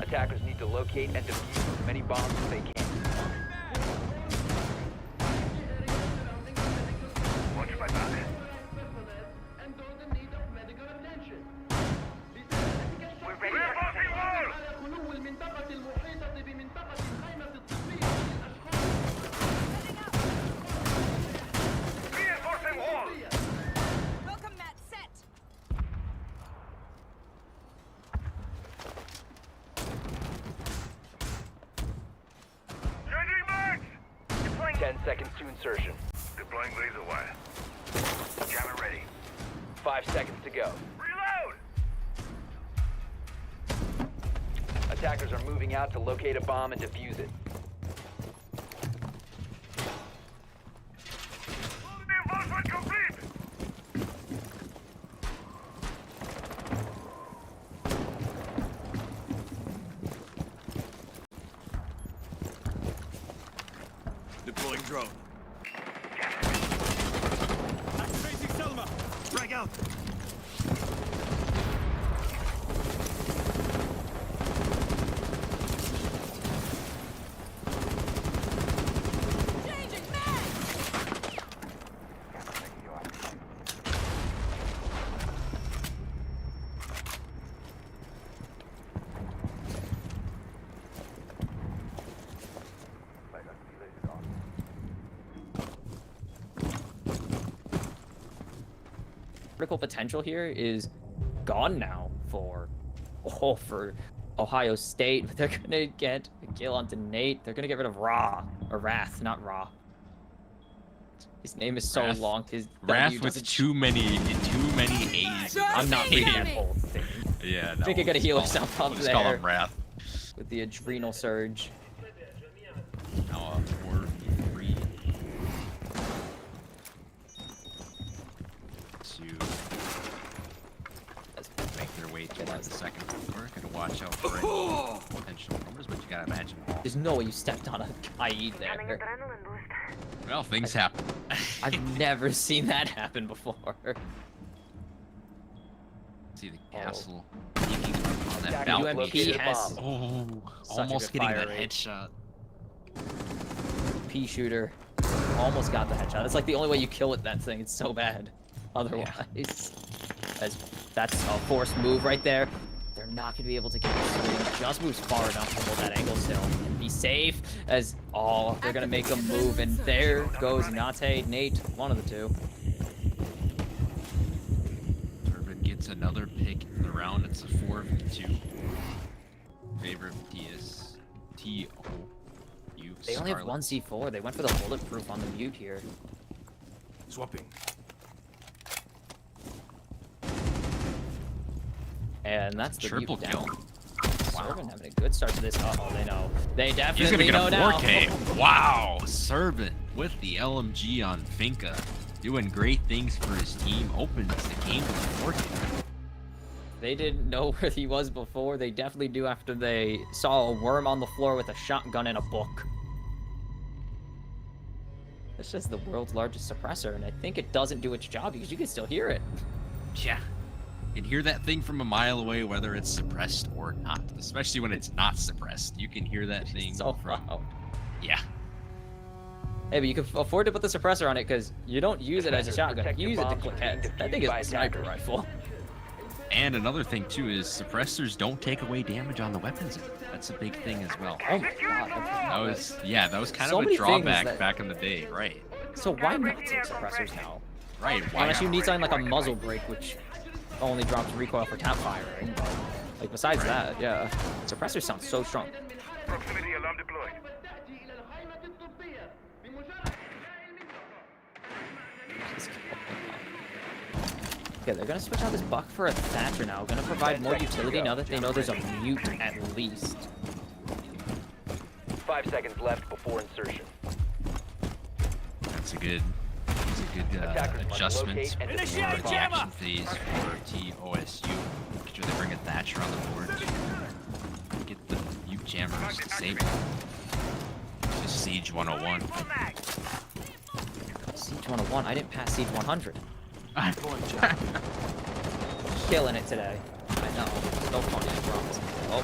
Attackers need to locate and defuse as many bombs as they can. Watch my back. We're ready. Reinforcing wall! Reinforcing wall! Welcome mat set. Changing mags! Deploying 10 seconds to insertion. Deploying laser wire. Jammer ready. 5 seconds to go. Reload! Attackers are moving out to locate a bomb and defuse it. Reinforcement complete! Deploying drone. Activating Selma. Drag out. Changing mag. Critical potential here is gone now for Ohio State. But they're gonna get a kill onto Nate. They're gonna get rid of Wrath, not Raw. His name is so Wrath. long. His Wrath W with doesn't- too many A's. I'm not reading that Yeah, whole thing. no. Think you gotta heal let's call- yourself up let's call there. him Wrath. With the adrenal surge. Now, 4-3. To make their way towards the second floor. Gotta watch out for any potential numbers, but you gotta imagine. There's no way you stepped on a IE there. Well, things happen. I've never seen that happen before. See the castle peeking up on that Attack balcony. UMP has Oh, such a almost good getting fire the rate. headshot. P shooter. Almost got the headshot. It's like the only way you kill with that thing. It's so bad. Otherwise, as that's a forced move right there. They're not gonna be able to get the swing. Just moves far enough to hold that angle still and be safe. As they're gonna make a move, and there goes Nate, one of the two. Turbin gets another pick in the round. It's a 4-2. Favorite tOSU. They only have one C4. They went for the bulletproof on the mute here. Swapping. And that's the Triple mute kill. down. Servant having a good start to this. Uh-oh, they know. They He's gonna definitely get know a now. 4K. Wow, Servant with the LMG on Finka, doing great things for his team. Opens the game with a 4K. They didn't know where he was before. They definitely do after they saw a worm on the floor with a shotgun and a book. It's just the world's largest suppressor, and I think it doesn't do its job because you can still hear it. Yeah. You can hear that thing from a mile away, whether it's suppressed or not. Especially when it's not suppressed. You can hear that thing So from... loud. Yeah. Hey, but you can afford to put the suppressor on it because you don't use it as a shotgun. Protect You your use it to bombs click from being heads. That defused thing is by a sniper attackers. rifle. And another thing, too, is suppressors don't take away damage on the weapons. That's a big thing as well. Oh my god. That was kind So of a many things drawback that- back in the day, right? So why not take suppressors now? Right, why Unless you not? need something like a muzzle brake, which only drops recoil for tap firing. But, like, besides that, yeah. Suppressors sound so strong. Proximity alarm deployed. Okay, they're gonna switch out this buck for a Thatcher now. Gonna provide more utility now that they know there's a mute at least. 5 seconds left before insertion. That's a good Attackers must adjustment locate and for defuse the the action bomb. phase for tOSU. Make sure they bring a Thatcher on the board to get the mute jammers disabled. Just Siege 101. Siege 101. I didn't pass Siege 100. Killing it today. I know. So funny, I promise. Oh.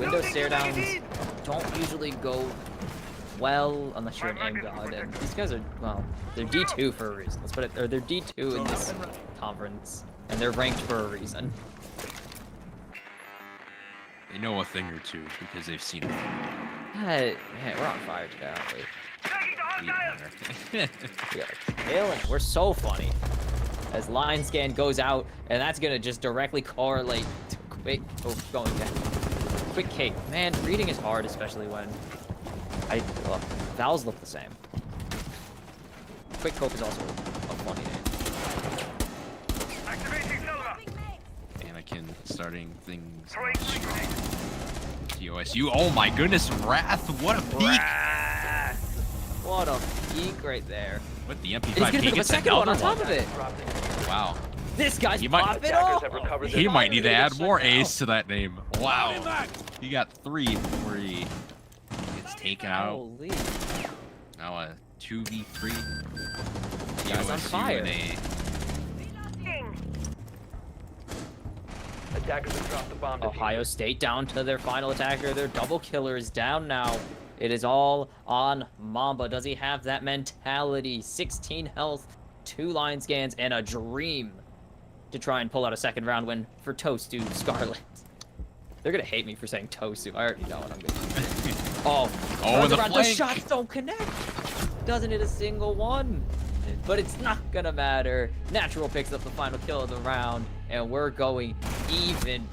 window stare downs don't usually go well unless you're an aim god, and these guys are, well, they're D2 for a reason. Let's put it, or they're D2 in this conference, and they're ranked for a reason. They know a thing or two because they've seen it. Hey, man, we're on fire today, aren't we? We are. We are killing it. We're so funny. As line scan goes out, and that's gonna just directly correlate to quick, going down. Quick cape. Man, reading is hard, especially when vowels look the same. Quick cope is also a funny name. Activating Selma. Anakin starting things strong. tOSU. Oh my goodness, Wrath! What a peek! What a peek right there. What the And he's MP5 gonna pick up a gets second one on another top of it. Wow. This guy's He might- popping Attackers off. have recovered He their might need to add more now. A's to that name. Wow. He got 3 before he gets taken out. Holy. Now a 2v3. Guy's on tOSU fire. in a Attackers have dropped the bomb. Ohio State down to their final attacker. Their double killer is down now. It is all on Mamba. Does he have that mentality? 16 health, 2 line scans, and a dream to try and pull out a second round win for tOSU Scarlet. They're gonna hate me for saying tOSU. I already know what I'm gonna do. Oh, in the the flank. shots don't connect. Doesn't hit a single one. But it's not gonna matter. Natural picks up the final kill of the round, and we're going even.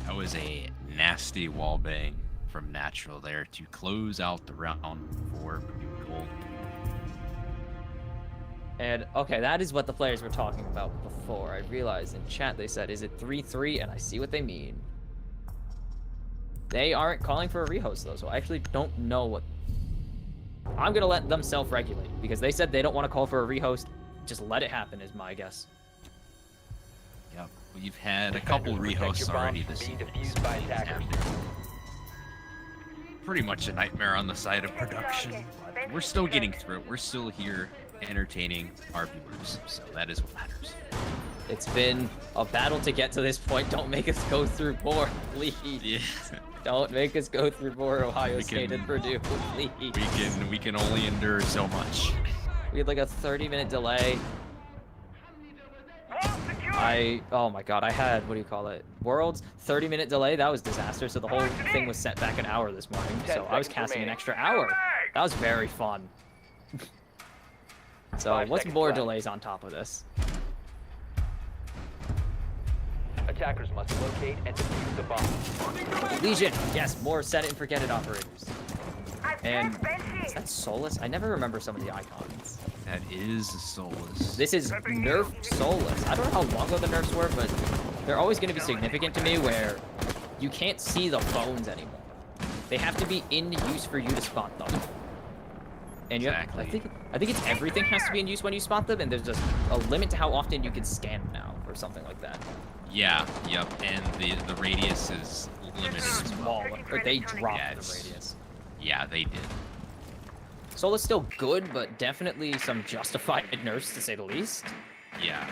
That was a nasty wall bang from Natural there to close out the round for Purdue Gold. And okay, that is what the players were talking about before. I realized in chat they said, is it 3-3? And I see what they mean. They aren't calling for a rehost though, so I actually don't know what. I'm gonna let them self-regulate because they said they don't want to call for a rehost. Just let it happen is my guess. Yep, we've had a couple rehosts already this being season. defused by attackers. Pretty much a nightmare on the side of production. But we're still getting through it. We're still here entertaining our viewers, so that is what matters. It's been a battle to get to this point. Don't make us go through more, please. Yeah. Don't make us go through more Ohio We State can- and Purdue, please. We can only endure so much. We had like a 30-minute delay. Oh my god, I had, what do you call it? Worlds, 30-minute delay, that was disaster, so the whole thing was set back an hour this morning, so I was casting an extra hour. That was very fun. So, 5 what's seconds more left. delays on top of this? Attackers must locate and defuse the bomb. Legion, yes, more set it and forget it operators. And, is that Solus? I never remember some of the icons. That is Solus. This is nerf Solus. I don't know how long ago the nerfs were, but they're always going to be significant to me where you can't see the bones anymore. They have to be in use for you to spot them. And you have, Exactly. I think it's everything has to be in use when you spot them, and there's just a limit to how often you can scan now, or something like that. Yeah, yep, and the radius is limited as well. Small, or they dropped Yeah, the it's- radius. Yeah, they did. Solus still good, but definitely some justified nerfs to say the least. Yeah.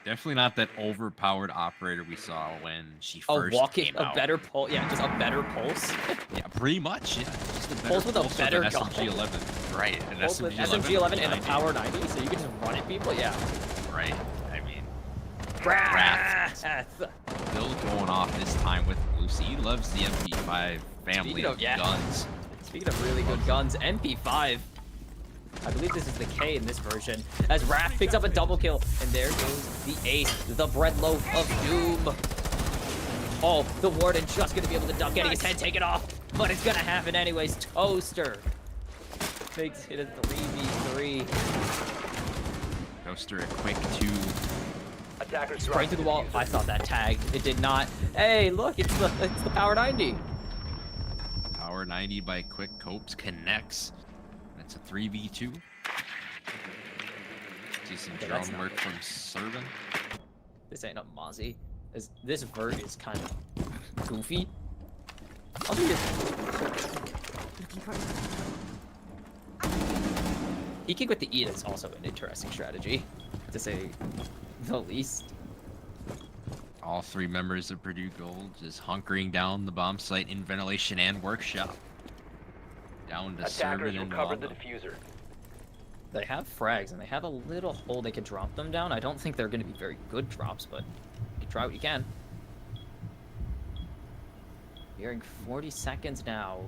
Definitely not that overpowered operator we saw when she A first walking, came a out. better pulse, yeah, just a better pulse. Yeah, pretty much, yeah. Just a better Pulse with a pulse better an gun. SMG-11. Right, an Pulse with SMG-11. SMG-11 and a 90. power 90, so you can just run at people, yeah. Right, I mean, Wrath. still going off this time with Lucy. He loves the MP5 family Speaking of- of yeah. guns. Speaking of really good guns, MP5. I believe this is the K in this version. As Wrath picks up a double kill, and there goes the ace, the bread loaf of doom. Oh, the Warden just gonna be able to duck, getting his head taken off, but it's gonna happen anyways. Toaster makes it a 3v3. Toaster a quick 2. Attackers Right through the wall. I thought that tagged. It did not. Hey, look, it's the power 90. Power 90 by quick copes connects. That's a 3v2. See some Okay, that's drone not work good. from Servant. This ain't a Mozzie. This vert is kind of goofy. I'll do E-kick with the E is also an interesting strategy, to say the least. All 3 members of Purdue Gold just hunkering down the bomb site in ventilation and workshop. Down to serve Attackers it into recovered the lava. diffuser. They have frags, and they have a little hole they can drop them down. I don't think they're going to be very good drops, but you can try what you can. Hearing 40 seconds now.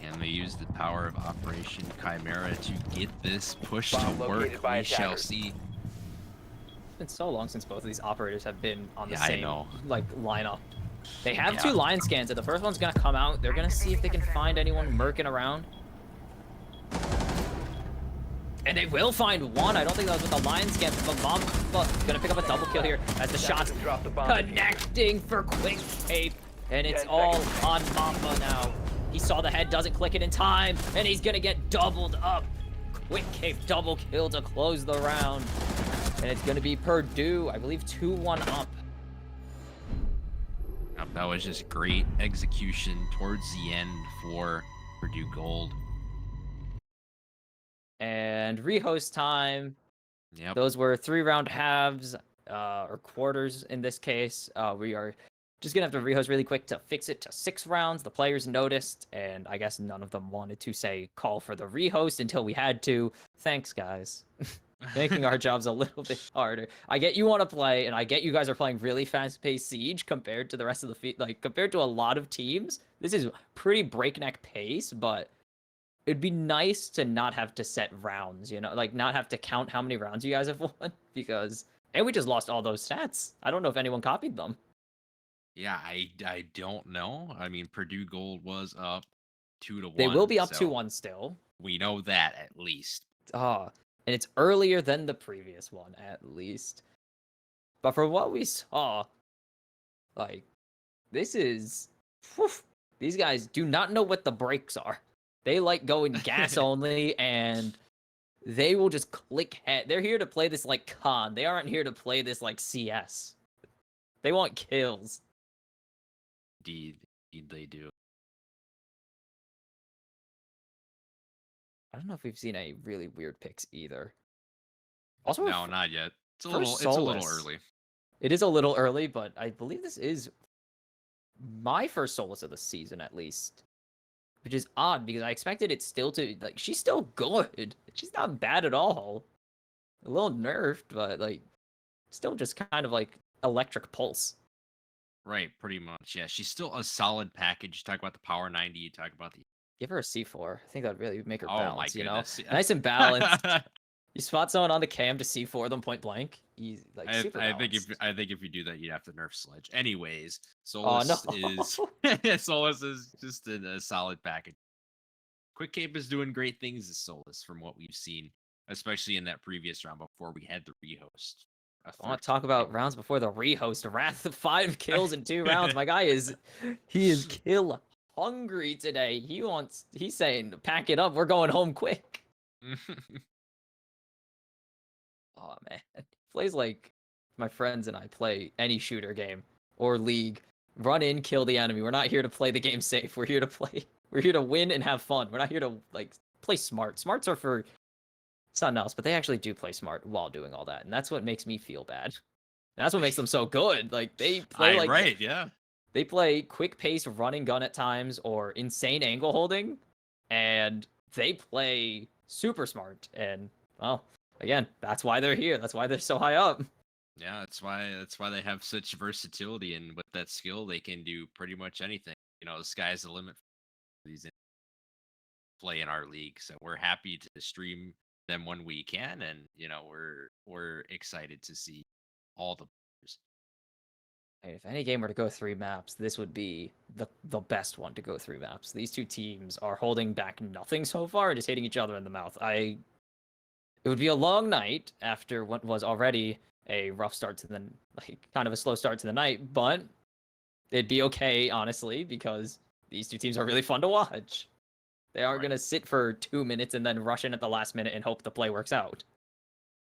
And they use the power of Operation Chimera to get this push Bomb to located work. by We shall attackers. see. It's been so long since both of these operators have been on the Yeah, I same know. like lineup. They have Yeah. 2 line scans, and the first one's gonna come out. They're gonna see if they can find anyone murking around. And they will find one. I don't think that was with the line scan, but Mamba gonna pick up a double kill here as the shots Attackers dropped the bomb. connecting for quick cape. And it's 10 all seconds. on Mamba now. He saw the head, doesn't click it in time, and he's gonna get doubled up. Quick cape double kill to close the round. And it's gonna be Purdue, I believe 2-1 up. That was just great execution towards the end for Purdue Gold. And rehost time. Yep. Those were 3-round halves, or quarters in this case. We are just gonna have to rehost really quick to fix it to 6 rounds. The players noticed, and I guess none of them wanted to say call for the rehost until we had to. Thanks, guys. Making our jobs a little bit harder. I get you want to play, and I get you guys are playing really fast-paced Siege compared to the rest of the like compared to a lot of teams. This is pretty breakneck pace, but it'd be nice to not have to set rounds, you know, like not have to count how many rounds you guys have won because and we just lost all those stats. I don't know if anyone copied them. Yeah, I don't know. I mean, Purdue Gold was up 2-1. They will be up so 2-1 still. We know that at least. And it's earlier than the previous one, at least. But for what we saw, like, this is... whew, these guys do not know what the brakes are. They like going gas only, and they will just click head. They're here to play this like COD. They aren't here to play this like CS. They want kills. Indeed they do. I don't know if we've seen any really weird picks either. Also, No, not yet. It's a for little Solus, early. It is a little early, but I believe this is my first Solus of the season, at least. Which is odd, because I expected it still to... Like, she's still good. She's not bad at all. A little nerfed, but, like, still just kind of, like, electric pulse. Right, pretty much. Yeah, she's still a solid package. You talk about the Power 90, you talk about the... Give her a C4. I think that'd really make her Oh my balance, you know? goodness. Nice and balanced. You spot someone on the cam to C4 them point blank. He's, like, super I think balanced. if you do that, you'd have to nerf Sledge. Anyways, Oh, Solus no. is Solus is just a solid package. Quick Cape is doing great things as Solus from what we've seen, especially in that previous round before we had the rehost. I want to talk about rounds before the rehost. Wrath of 5 kills in 2 rounds. My guy is kill hungry today. He's saying pack it up. We're going home quick. Oh man, plays like my friends and I play any shooter game or league. Run in, kill the enemy. We're not here to play the game safe. We're here to play. We're here to win and have fun. We're not here to like play smart. Smarts are for something else, but they actually do play smart while doing all that, and that's what makes me feel bad. And that's what makes them so good. Like they play like right, yeah. They play quick pace running gun at times or insane angle holding, and they play super smart. And well, again, that's why they're here. That's why they're so high up. Yeah, that's why they have such versatility, and with that skill, they can do pretty much anything. You know, the sky's the limit for these play in our league. So we're happy to stream them when we can, and you know, we're excited to see all the players. If any game were to go 3 maps, this would be the best one to go 3 maps. These 2 teams are holding back nothing so far and just hitting each other in the mouth. It would be a long night after what was already a rough start to the, like, kind of a slow start to the night, but it'd be okay, honestly, because these 2 teams are really fun to watch. They aren't going to sit for 2 minutes and then rush in at the last minute and hope the play works out.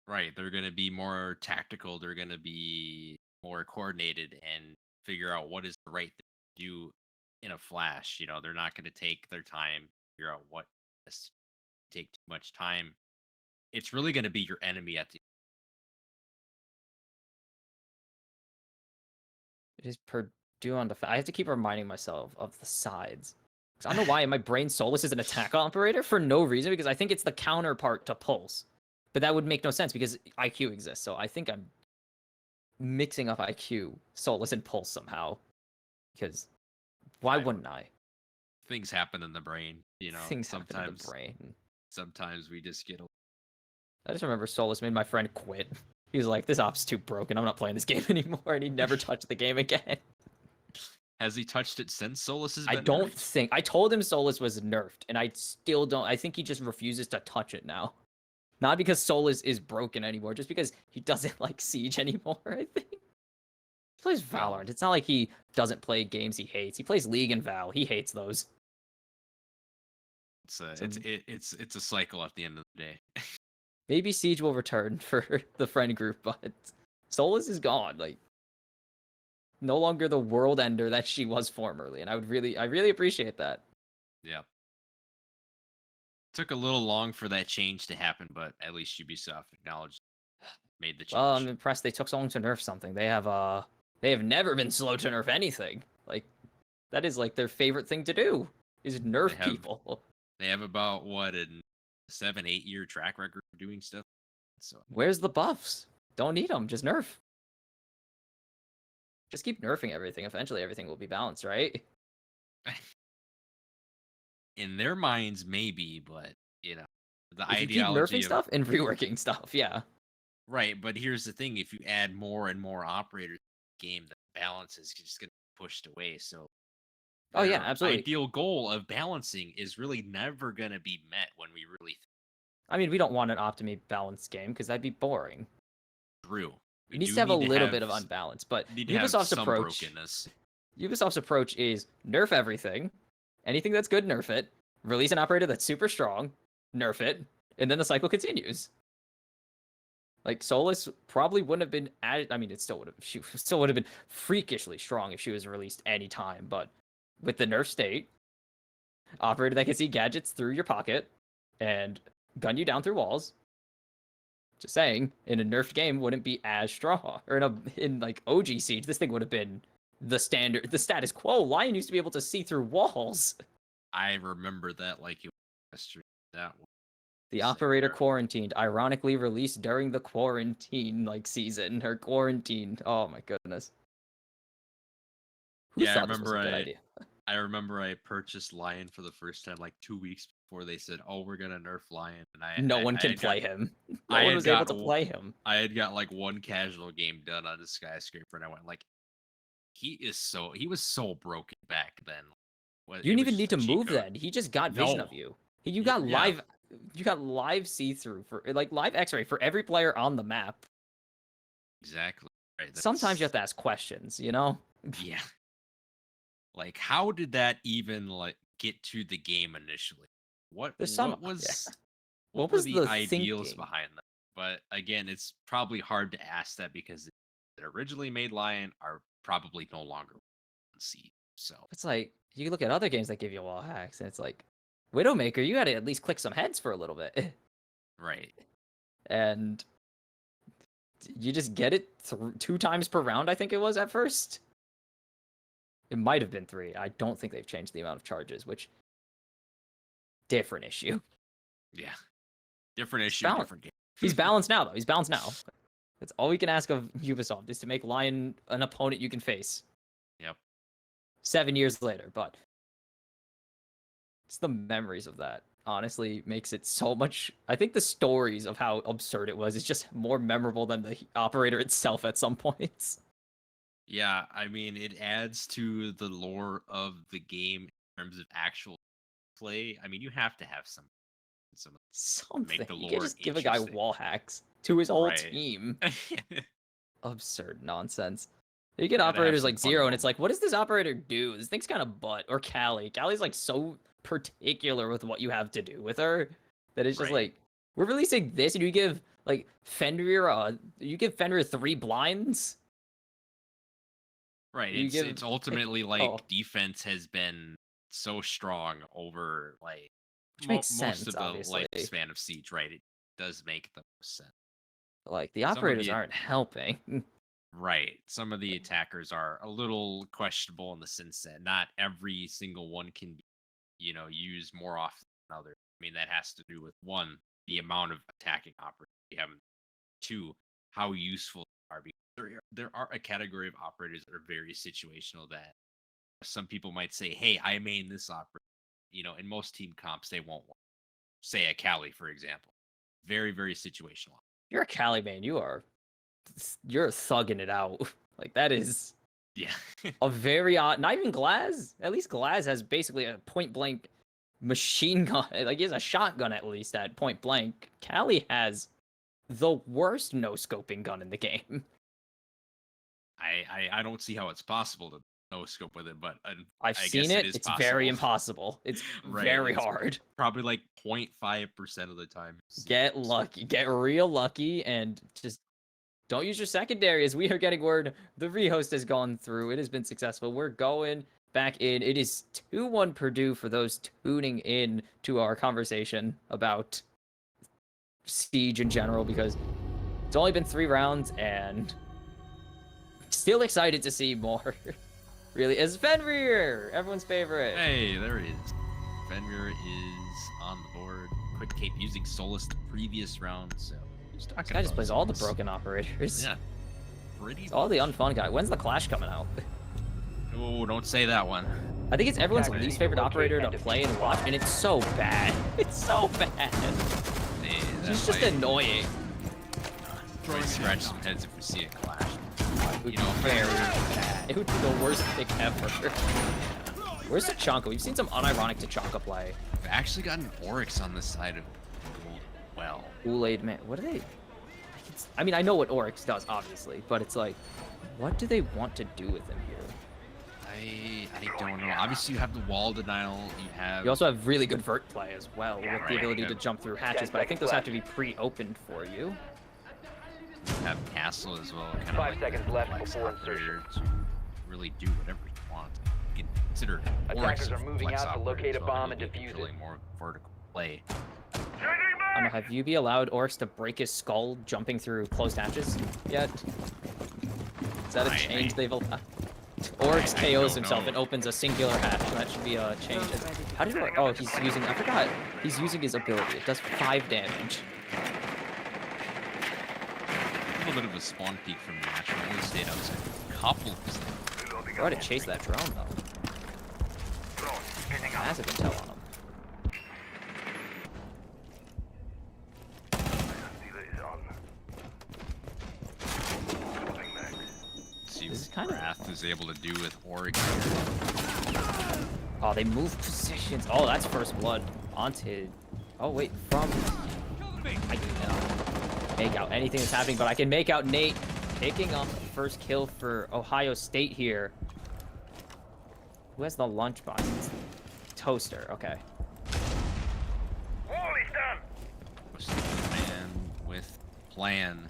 Right, they're going to be more tactical. They're going to be more coordinated and figure out what is the right thing to do in a flash. You know, they're not going to take their time, figure out what take too much time. It's really going to be your enemy at the It is Purdue on I have to keep reminding myself of the sides. 'Cause I don't know why in my brain Solus is an attack operator for no reason, because I think it's the counterpart to Pulse. But that would make no sense because IQ exists. So I think I'm mixing up IQ, Solus, and Pulse somehow. Because why wouldn't I? Things happen in the brain, you know. Things happen in the brain. Sometimes we just get. I just remember Solus made my friend quit. He was like, "This op's too broken. I'm not playing this game anymore," and he never touched the game again. Has he touched it since Solus has I been don't nerfed? think I told him Solus was nerfed, and I still don't. I think he just refuses to touch it now. Not because Solus is broken anymore, just because he doesn't like Siege anymore. I think he plays Valorant. It's not like he doesn't play games he hates. He plays League and Val. He hates those. It's a cycle at the end of the day. Maybe Siege will return for the friend group, but Solus is gone. Like, no longer the world ender that she was formerly, and I really appreciate that. Yeah. Took a little long for that change to happen, but at least Ubisoft acknowledged, made the change. Well, I'm impressed they took so long to nerf something. They have never been slow to nerf anything. Like, that is like their favorite thing to do is nerf people. They have about what a 7-8 year track record of doing stuff. So where's the buffs? Don't need them. Just nerf. Just keep nerfing everything. Eventually, everything will be balanced, right? in their minds, maybe, but you know, the If you keep ideology nerfing of stuff and reworking stuff, yeah. right. But here's the thing: if you add more and more operators to the game, the balance is just going to be pushed away. So Oh yeah, their absolutely. ideal goal of balancing is really never going to be met when we really I mean, we don't want an optimally balanced game because that'd be boring. True. It needs to have a little bit of unbalance, but Ubisoft's approach is nerf everything. Anything that's good, nerf it. Release an operator that's super strong, nerf it, and then the cycle continues. Like Solus probably wouldn't have been added. I mean, she still would have been freakishly strong if she was released any time. But with the nerf state, operator that can see gadgets through your pocket and gun you down through walls. Just saying, in a nerfed game, wouldn't be as strong. Or in like OG Siege, this thing would have been the standard, the status quo. Lion used to be able to see through walls. I remember that like it was yesterday. That one. The operator quarantined, ironically released during the quarantine season. Her quarantine. Oh my goodness. Who Yeah, thought this was a good idea? I remember I purchased Lion for the first time like 2 weeks before they said, "Oh, we're gonna nerf Lion," and no one can play him. No one was able to play him. I had got like one casual game done on the skyscraper, and I went like, he was so broken back then. You didn't even need to move then. He just got vision of you. You got live see-through for live X-ray for every player on the map. Exactly. Right. Sometimes you have to ask questions, you know? Yeah. Like, how did that even get to the game initially? What was the ideals thinking behind that? But again, it's probably hard to ask that because that originally made Lion are probably no longer on Siege. So it's like you look at other games that give you wall hacks, and it's like Widowmaker, you got to at least click some heads for a little bit, right? And you just get it 2 times per round. I think it was at first. It might have been 3. I don't think they've changed the amount of charges, which different issue. Yeah, different issue, different game. He's balanced now, though. He's balanced now. That's all we can ask of Ubisoft is to make Lion an opponent you can face. Yep. 7 years later, but it's the memories of that honestly makes it so much. I think the stories of how absurd it was is just more memorable than the operator itself at some points. Yeah, I mean, it adds to the lore of the game in terms of actual play. I mean, you have to have something. Make the lore. You can't just give a guy wall hacks to his whole team. Absurd nonsense. You get operators like Zero, and it's like, what does this operator do? This thing's kind of butt. Or Callie. Callie's like so particular with what you have to do with her that it's just like, we're releasing this, and you give Fenrir 3 blinds. Right. It's ultimately defense has been so strong over which makes sense, most of obviously. The lifespan of Siege, right? It does make the most sense. The operators aren't helping. Right. Some of the attackers are a little questionable in the sense that not every single one can be, used more often than others. I mean, that has to do with one, the amount of attacking operators you have, two, how useful they are. Because there are a category of operators that are very situational that some people might say, hey, I main this operator. In most team comps, they won't want. Say a Cali, for example. Very, very situational. You're a Cali man. You're thugging it out. Like, that is Yeah. a very odd. Not even Glaz. At least Glaz has basically a point blank machine gun. Like, he has a shotgun at least at point blank. Cali has the worst no scoping gun in the game. I don't see how it's possible to no scope with it, but I've I seen guess it. is It's possible. very impossible. It's Right, very it's hard. Probably like 0.5% of the time. Get lucky. Get real lucky and just don't use your secondary. As we are getting word, the rehost has gone through. It has been successful. We're going back in. It is 2-1 Purdue for those tuning in to our conversation about Siege in general, because it's only been 3 rounds and still excited to see more. Really, is Fenrir, everyone's favorite. Hey, there it is. Fenrir is on the board. Quick Cape using Solus the previous round, so This guy just plays all the broken operators. Yeah. Pretty. It's all the unfun guy. When's the Clash coming out? Oh, don't say that one. I think it's everyone's Attackers least favorite locate operator to and play and defuse watch, and it's so bad. It's so bad. Hey, It's just annoying. Try to scratch some heads if we see a clash. Very bad. It would be the worst pick ever. Where's Tachanka? We've seen some unironic Tachanka play. We've actually gotten Oryx on the side of well. Kool-Aid man. What do they... I mean, I know what Oryx does, obviously, but it's like, what do they want to do with him here? I don't know. Obviously, you have the wall denial. You also have really good vert play as well, with the right. ability to jump through hatches, but I think those have to be pre-opened for you. You have Castle as well. Kind 5 seconds left before insertion. To really do whatever you want. You can consider Attackers Oryx are moving flex out to operator locate a as well, bomb and really defuse it. controlling more vertical play. I don't know, have you be allowed Oryx to break his skull jumping through closed hatches yet? Is that a change they've allowed? Oryx I KOs don't himself know. and opens a singular hatch. That should be a change. How did it? Oh, he's using. I forgot. He's using his ability. It does 5 damage. A little bit of a spawn peek from the match. Only stayed outside a couple of seconds. Try to chase that drone though. Massive intel on him. See This is what kind of- Wrath is able to do with Oryx. Oh, they move positions. Oh, that's first blood onto. Oh wait, from. I cannot make out anything that's happening, but I can make out Nate picking up the first kill for Ohio State here. Who has the lunchbox? It's Toaster. Okay. Man with plan.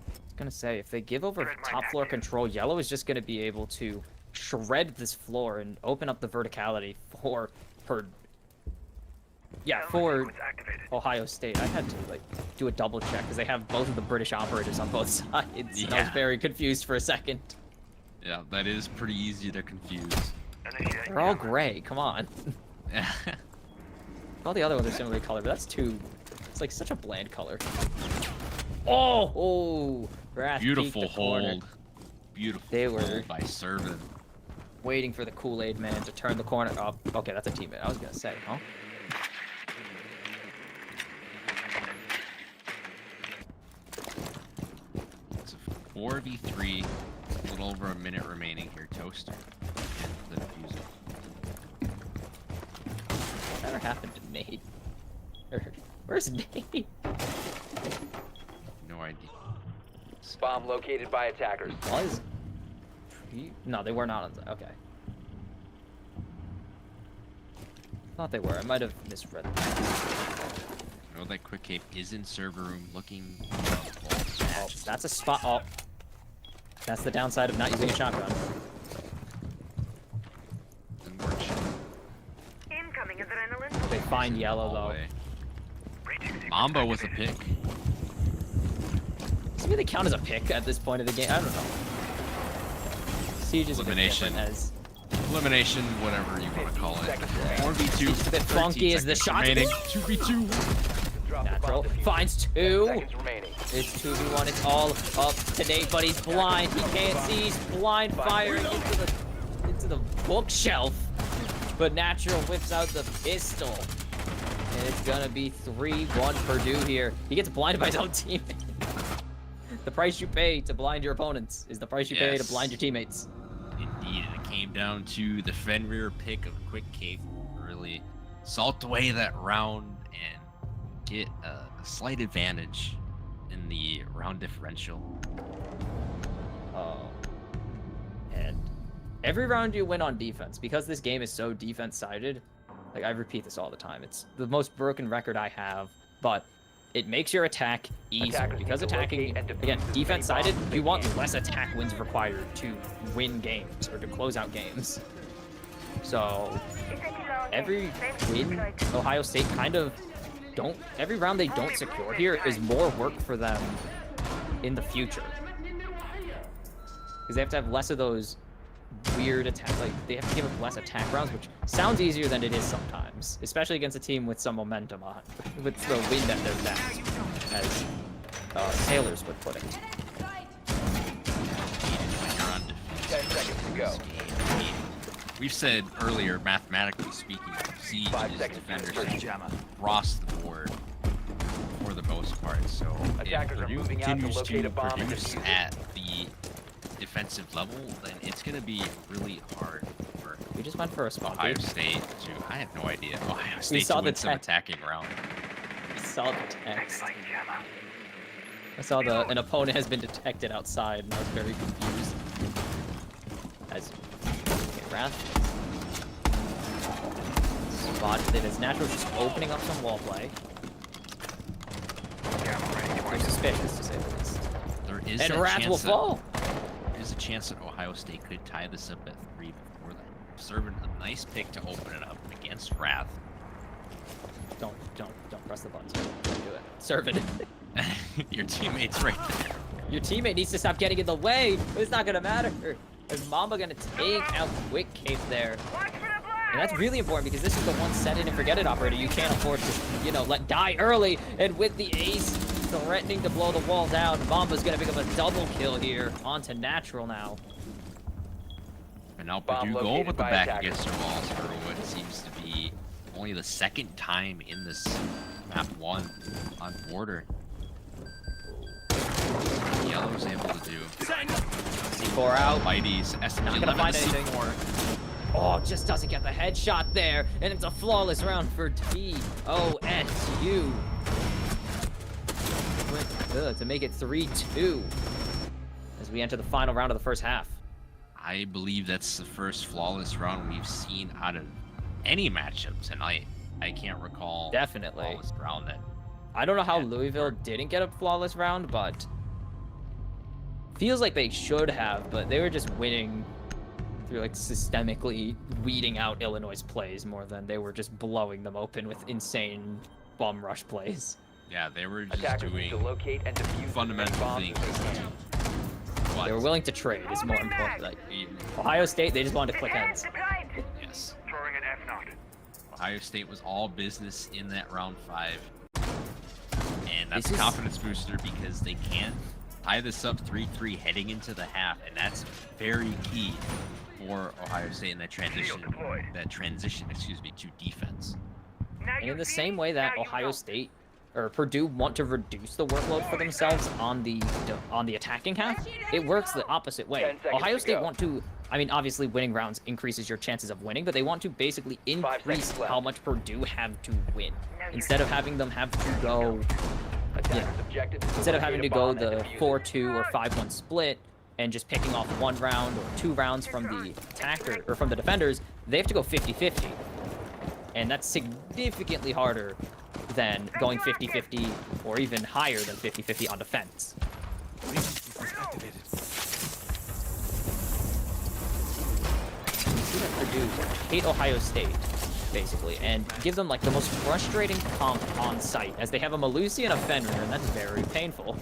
I was gonna say, if they give over top floor control, Yellow is just gonna be able to shred this floor and open up the verticality for Ohio State. I had to like do a double check because they have both of the British operators on both sides. And I was Yeah. very confused for a second. Yeah, that is pretty easy to confuse. They're all gray. Come on. All the other ones are similar color, but that's too. It's like such a bland color. Oh, Wrath Beautiful peeked the corner, hold. Beautiful They were- hold by Servant. waiting for the Kool-Aid man to turn the corner. Oh, okay, that's a teammate. I was gonna say, huh? It's a 4v3. A little over a minute remaining here. Toaster. And the diffuser. Whatever happened to Nate? Where's Nate? No idea. Bomb located by attackers. Was no, they were not on. Okay. Thought they were. I might have misread. I know that Quick Cape is in server room looking. Oh, that's a spot. Oh, that's the downside of not using a shotgun. Incoming adrenaline. They find Yellow though. Mambo with a pick. Does it really count as a pick at this point of the game? I don't know. Siege is a bit Elimination. different as Elimination, whatever you want to call it. 4v2. It's a bit funky as the shot. remaining. 2v2. Drop the Natural bomb diffuser. finds 10 2. seconds remaining. It's 2v1. It's all up to date, but he's blind. He can't see. He's blind firing into the bookshelf. But Natural whips out the pistol. And it's gonna be 3-1 Purdue here. He gets blinded by his own teammate. The price you pay to blind your opponents is the price you pay to Yes. blind your teammates. Indeed, it came down to the Fenrir pick of Quick Cape. Really salt away that round and get a slight advantage in the round differential. And every round you win on defense, because this game is so defense-sided, like I repeat this all the time, it's the most broken record I have, but it makes your attack easier, Attackers because need to attacking, locate and defuse again, as many defense-sided, bombs as you they want can. less attack wins required to win games, or to close out games. So, every win Ohio State kind of every round they don't secure here is more work for them in the future. Because they have to have less of those weird attack, like they have to give up less attack rounds, which sounds easier than it is sometimes, especially against a team with some momentum on, with the wind at their backs, as sailors would put it. When you're on 10 seconds to go. We've said earlier, mathematically speaking, Siege 5 is seconds to defenders first that jammer. cross the board for the most part. So if Attackers are Purdue moving out to continues locate to a bomb and produce defuse it. at the defensive level, then it's going to be really hard for We just went for a spot. Ohio State to, I have no idea, Ohio State saw to the win some tech. attacking round. I saw the text. I saw an opponent has been detected outside, and I was very confused. As Wrath spotted it as Natural just opening up some wall play. They're suspicious to say the least. There is And a Wrath will chance that, fall. there's a chance that Ohio State could tie this up at 3 before that. Serving a nice pick to open it up against Wrath. Don't press the buttons. Don't do it. Serve it. Your teammate's right there. Your teammate needs to stop getting in the way, but it's not gonna matter. Is Mamba gonna take out Quick Cape there? And that's really important because this is the one set it and forget it operator you can't afford to, let die early. And with the ace threatening to blow the wall down, Mamba's gonna pick up a double kill here onto Natural now. And now Bomb Purdue go located with the by back attackers. against their walls for what seems to be only the second time in this map 1 on border. Yellow's able to do. C4 out. Mighty's Not SMG gonna find 11 anything. C4. Oh, just doesn't get the headshot there. And it's a flawless round for tOSU. To make it 3-2 as we enter the final round of the first half. I believe that's the first flawless round we've seen out of any matchup tonight. I can't recall Definitely. a flawless round that. I don't know how Yeah. Louisville didn't get a flawless round, but feels like they should have, but they were just winning through like systemically weeding out Illinois' plays more than they were just blowing them open with insane bomb rush plays. Yeah, they were just Attackers need doing to locate and defuse as many fundamental bombs things. as they can. But They were willing to trade is more important. Like Ohio State, they just wanted to click heads. yes, Throwing an F-naught. Ohio State was all business in that round 5. And that's This a is- confidence booster because they can tie this up 3-3 heading into the half, and that's very key for Ohio State in that transition to defense. And in the same way that Ohio State or Purdue want to reduce the workload for themselves on the attacking half, it works the opposite way. 10 seconds Ohio to State go. want to, I mean, obviously winning rounds increases your chances of winning, but they want to basically 5 increase seconds left. how much Purdue have to win. Instead of having them have to go, Attackers objective is to instead of locate having a to go bomb and the defuse it. 4-2 or 5-1 split and just picking off 1 round or 2 rounds from the attacker or from the defenders, they have to go 50-50. And that's significantly harder than going 50-50 or even higher than 50-50 on defense. Purdue hate Ohio State, basically, and give them like the most frustrating comp on site, as they have a Malusi and a Fenrir, and that's very painful.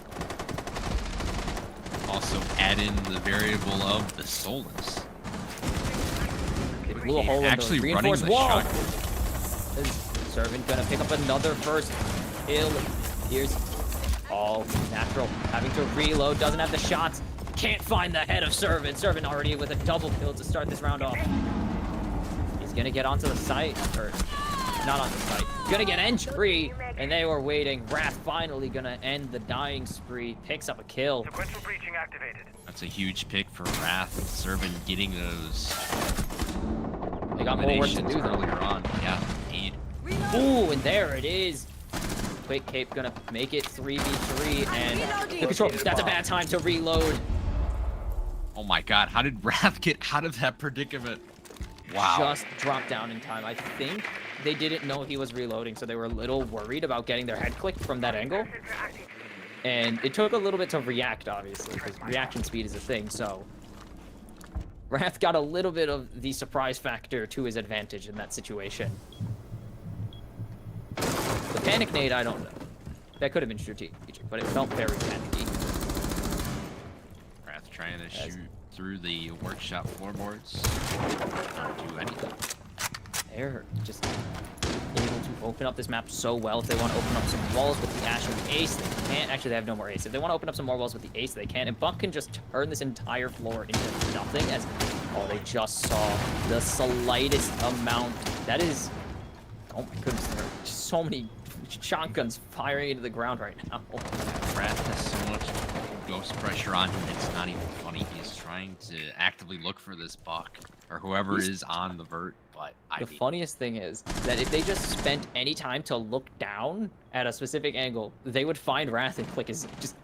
Also, also add in the variable of the Solus. They blew a hole in the Actually running reinforced the wall. shotgun. Servant gonna pick up another first kill. Here's all natural. Having to reload, doesn't have the shots. Can't find the head of Servant. Servant already with a double kill to start this round off. He's gonna get onto the site, or not on the site. Gonna get entry, and they were waiting. Wrath finally gonna end the dying spree. Picks up a kill. Sequential breaching activated. That's a huge pick for Wrath. Servant getting those They got more work to eliminations do though. earlier on. Yeah, indeed. Ooh, and there it is. Quick Cape gonna make it 3v3, and the control. That's a bad time to reload. Oh my god, how did Wrath get out of that predicament? Wow. Just dropped down in time. I think they didn't know he was reloading, so they were a little worried about getting their head clicked from that angle. And it took a little bit to react, obviously, because reaction speed is a thing, so Wrath got a little bit of the surprise factor to his advantage in that situation. The panic nade, I don't know. That could have been strategic, but it felt very panicky. Wrath trying to shoot through the workshop floorboards. Not do anything. They're just able to open up this map so well. If they want to open up some walls with the Ash and the Ace, they can't. Actually, they have no more Ace. If they want to open up some more walls with the Ace, they can. And Buck can just turn this entire floor into nothing as... Oh, they just saw the slightest amount. That is... Oh my goodness, there are just so many shotguns firing into the ground right now. Wrath has so much ghost pressure on him, it's not even funny. He's trying to actively look for this Buck, or whoever is on the vert, but The funniest thing is that if they just spent any time to look down at a specific angle, they would find Wrath and click his just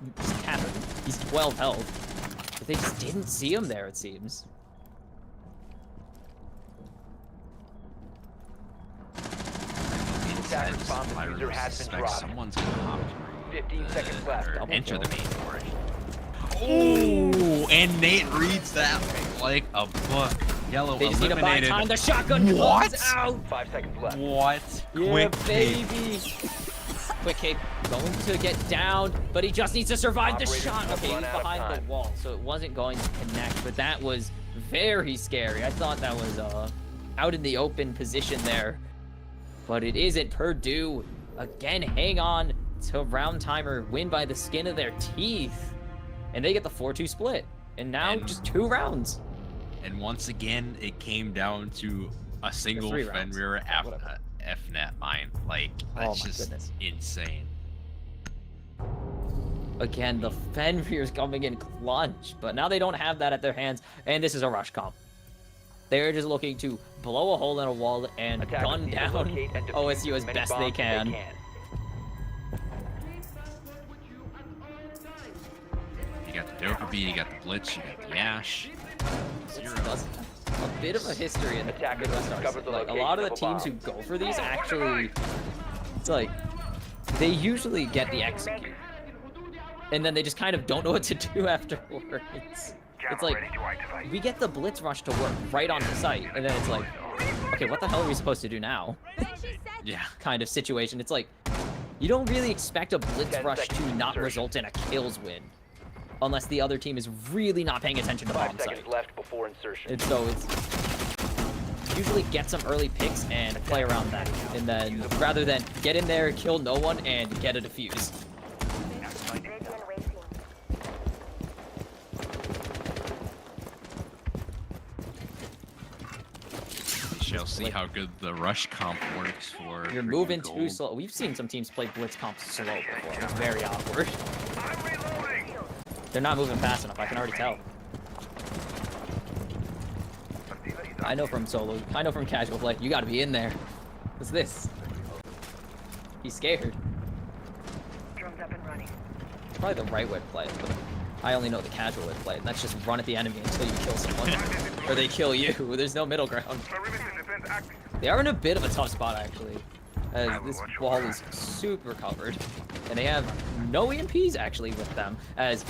cap him. He's 12 health. But they just didn't see him there, it seems. Attackers bomb diffuser has been dropped. Someone's gonna hop through 15 seconds left. or Double enter the kill. main door. Oh, and Nate reads that like a book. Yellow They just need to buy eliminated. time. The shotgun What? comes out. 5 seconds left. What? Yeah, Quick baby. Quick Cape going to get down, but he just needs to survive the Operators shot. have Okay, he run was out of behind the time. wall, so it wasn't going to connect, but that was very scary. I thought that was out in the open position there, but it isn't. Purdue, again, hang on to round timer, win by the skin of their teeth, and they get the 4-2 split. And now And- just 2 rounds. And once again, it came down to a single 3 rounds. Fenrir Whatever. FNet mine. Like, Oh that's my just goodness. insane. Again, the Fenrir's coming in clutch, but now they don't have that at their hands, and this is a rush comp. They're just looking to blow a hole in a wall and Attackers gun need to down locate and defuse OSU as many best bombs they as can. You got the Dokkaebi, you got the Blitz, you got the Ash. This does a bit of a history in the Attackers Midwest discovered the RC. Like, a location lot of the of a teams who bomb. go for these actually, it's like, they usually get the execute. And then they just kind of don't know what to do afterwards. It's like, Ready to activate. we get the blitz rush to work right on the site, and then it's like, okay, what the hell are we supposed to do now? Yeah. Kind of situation. It's like, you don't really expect a blitz 10 rush seconds to not insertion. result in a kills win. Unless the other team is really not paying attention to 5 bomb seconds site. left before insertion. And so it's usually get some early picks and play around that. And then rather than get in there, kill no one, and get a defuse. We shall see how good the rush comp works for. You're for moving Gold. too slow. We've seen some teams play blitz comps slow before. It's very awkward. I'm reloading. They're not moving fast enough. I can already tell. I know from solo. I know from casual play. You got to be in there. What's this? He's scared. Drones up and running. It's probably the right way to play it, but I only know the casual way to play it. And that's just run at the enemy until you kill someone, or they kill you. There's no middle ground. Perimeter defense active. They are in a bit of a tough spot actually, as this wall is super covered, and they have no EMPs actually with them. As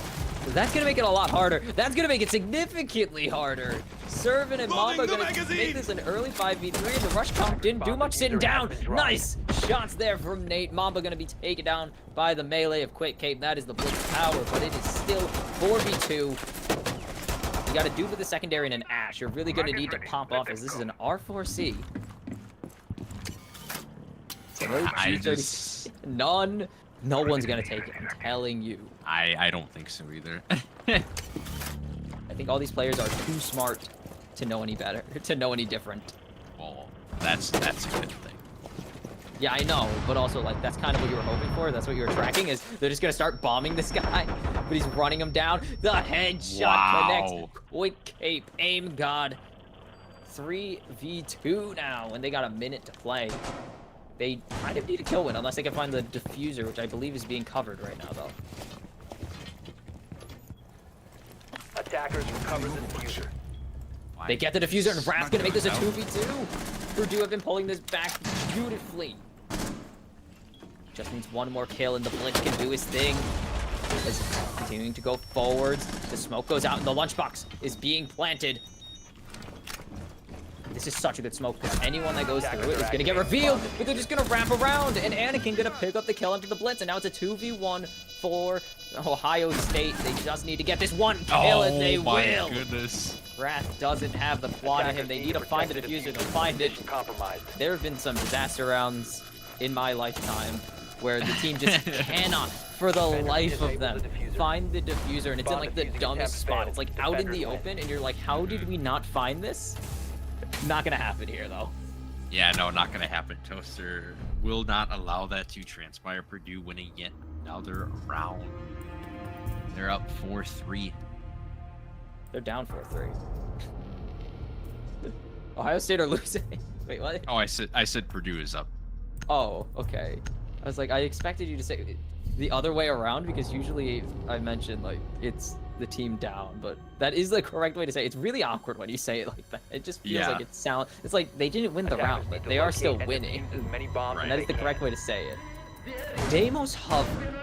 that's gonna make it a lot harder. That's gonna make it significantly harder. Servant and Mamba Loading the gonna magazine! make this an early 5v3. The rush comp didn't do much sitting down. Nice shots there from Nate. Mamba gonna be taken down by the melee of Quick Cape. That is the blitz power, but it is still 4v2. got a dude with a secondary and an Ash. You're really gonna need to pop off as this is an R4C. So no I G36. just- No one's gonna take it. I'm telling you. I don't think so either. I think all these players are too smart to know any better, to know any different. Well, that's a good thing. Yeah, I know, but also, like, that's kind of what you were hoping for. That's what you were tracking, is they're just gonna start bombing this guy, but he's running him down. The headshot Wow. connects. Quick cape, aim god. 3v2 now, and they got a minute to play. They kind of need a kill win, unless they can find the diffuser, which I believe is being covered right now, though. Attackers recover the diffuser. They get the diffuser, and Wrath's gonna make this a 2v2. Purdue have been pulling this back beautifully. Just needs one more kill, and the Blitz can do his thing. As continuing to go forwards, the smoke goes out, and the lunchbox is being planted. This is such a good smoke, because anyone that goes through it is gonna get revealed, but they're just gonna wrap around, and Anakin gonna pick up the kill into the Blitz, and now it's a 2v1 for Ohio State. They just need to get this one kill, and they Oh my will. goodness. Wrath doesn't have the plot in him. They need to find the diffuser. They'll find it. Mission compromised. There have been some disaster rounds in my lifetime where the team just cannot, for the life of them, find the diffuser, and it's in like the dumbest spot. It's like out in the open, and you're like, how did we not find this? Not gonna happen here, though. Yeah, no, not gonna happen. Toaster will not allow that to transpire. Purdue winning yet another round. They're up 4-3. They're down 4-3. Ohio State are losing. Wait, what? Oh, I said Purdue is up. Oh, okay. I was like, I expected you to say the other way around, because usually I mention like it's the team down, but that is the correct way to say it. It's really awkward when you say it like that. It just feels like it's like they didn't win the Attackers round, need but to they are locate still and winning. defuse as many bombs And as that is they the can. correct way to say it. Deimos hover.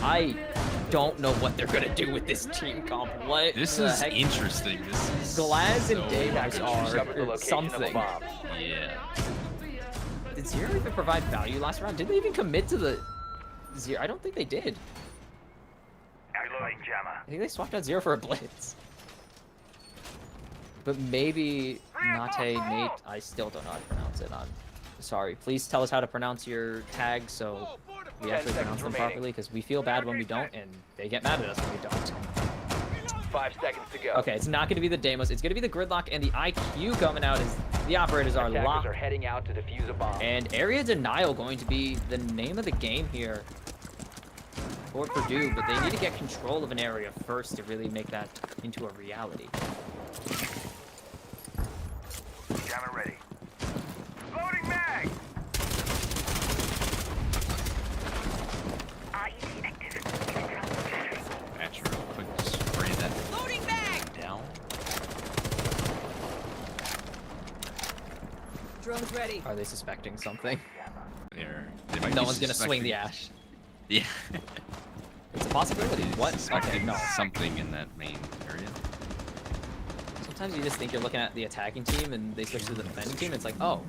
I don't know what they're gonna do with this team comp. What This the is heck? interesting. This is Glaz so and Deimos Attackers discovered the are location of a something. bomb. Yeah. Did Zero even provide value last round? Did they even commit to the Zero? I don't think they did. Reloading jammer. I think they swapped out Zero for a Blitz. But maybe Nate, I still don't know how to pronounce it. I'm sorry. Please tell us how to pronounce your tags so we actually 10 seconds pronounce them remaining. properly, because we feel bad when we don't, and they get mad at us when we don't. 5 seconds to go. Okay, it's not going to be the Deimos. It's going to be the Gridlock, and the IQ coming out as the operators are Attackers locked. are heading out to defuse a bomb. And area denial going to be the name of the game here for Purdue, but they need to get control of an area first to really make that into a reality. Jammer ready. Loading mag. IED active. Match real quick. Spray that. Loading bag down. Drone's ready. Are they suspecting something? They might No be one's going to swing the suspecting- Ash. Yeah. It's a possibility. What? Okay, Suspecting no. Something in that main area. Sometimes you just think you're looking at the attacking team and they switch to the defending team. It's like, oh,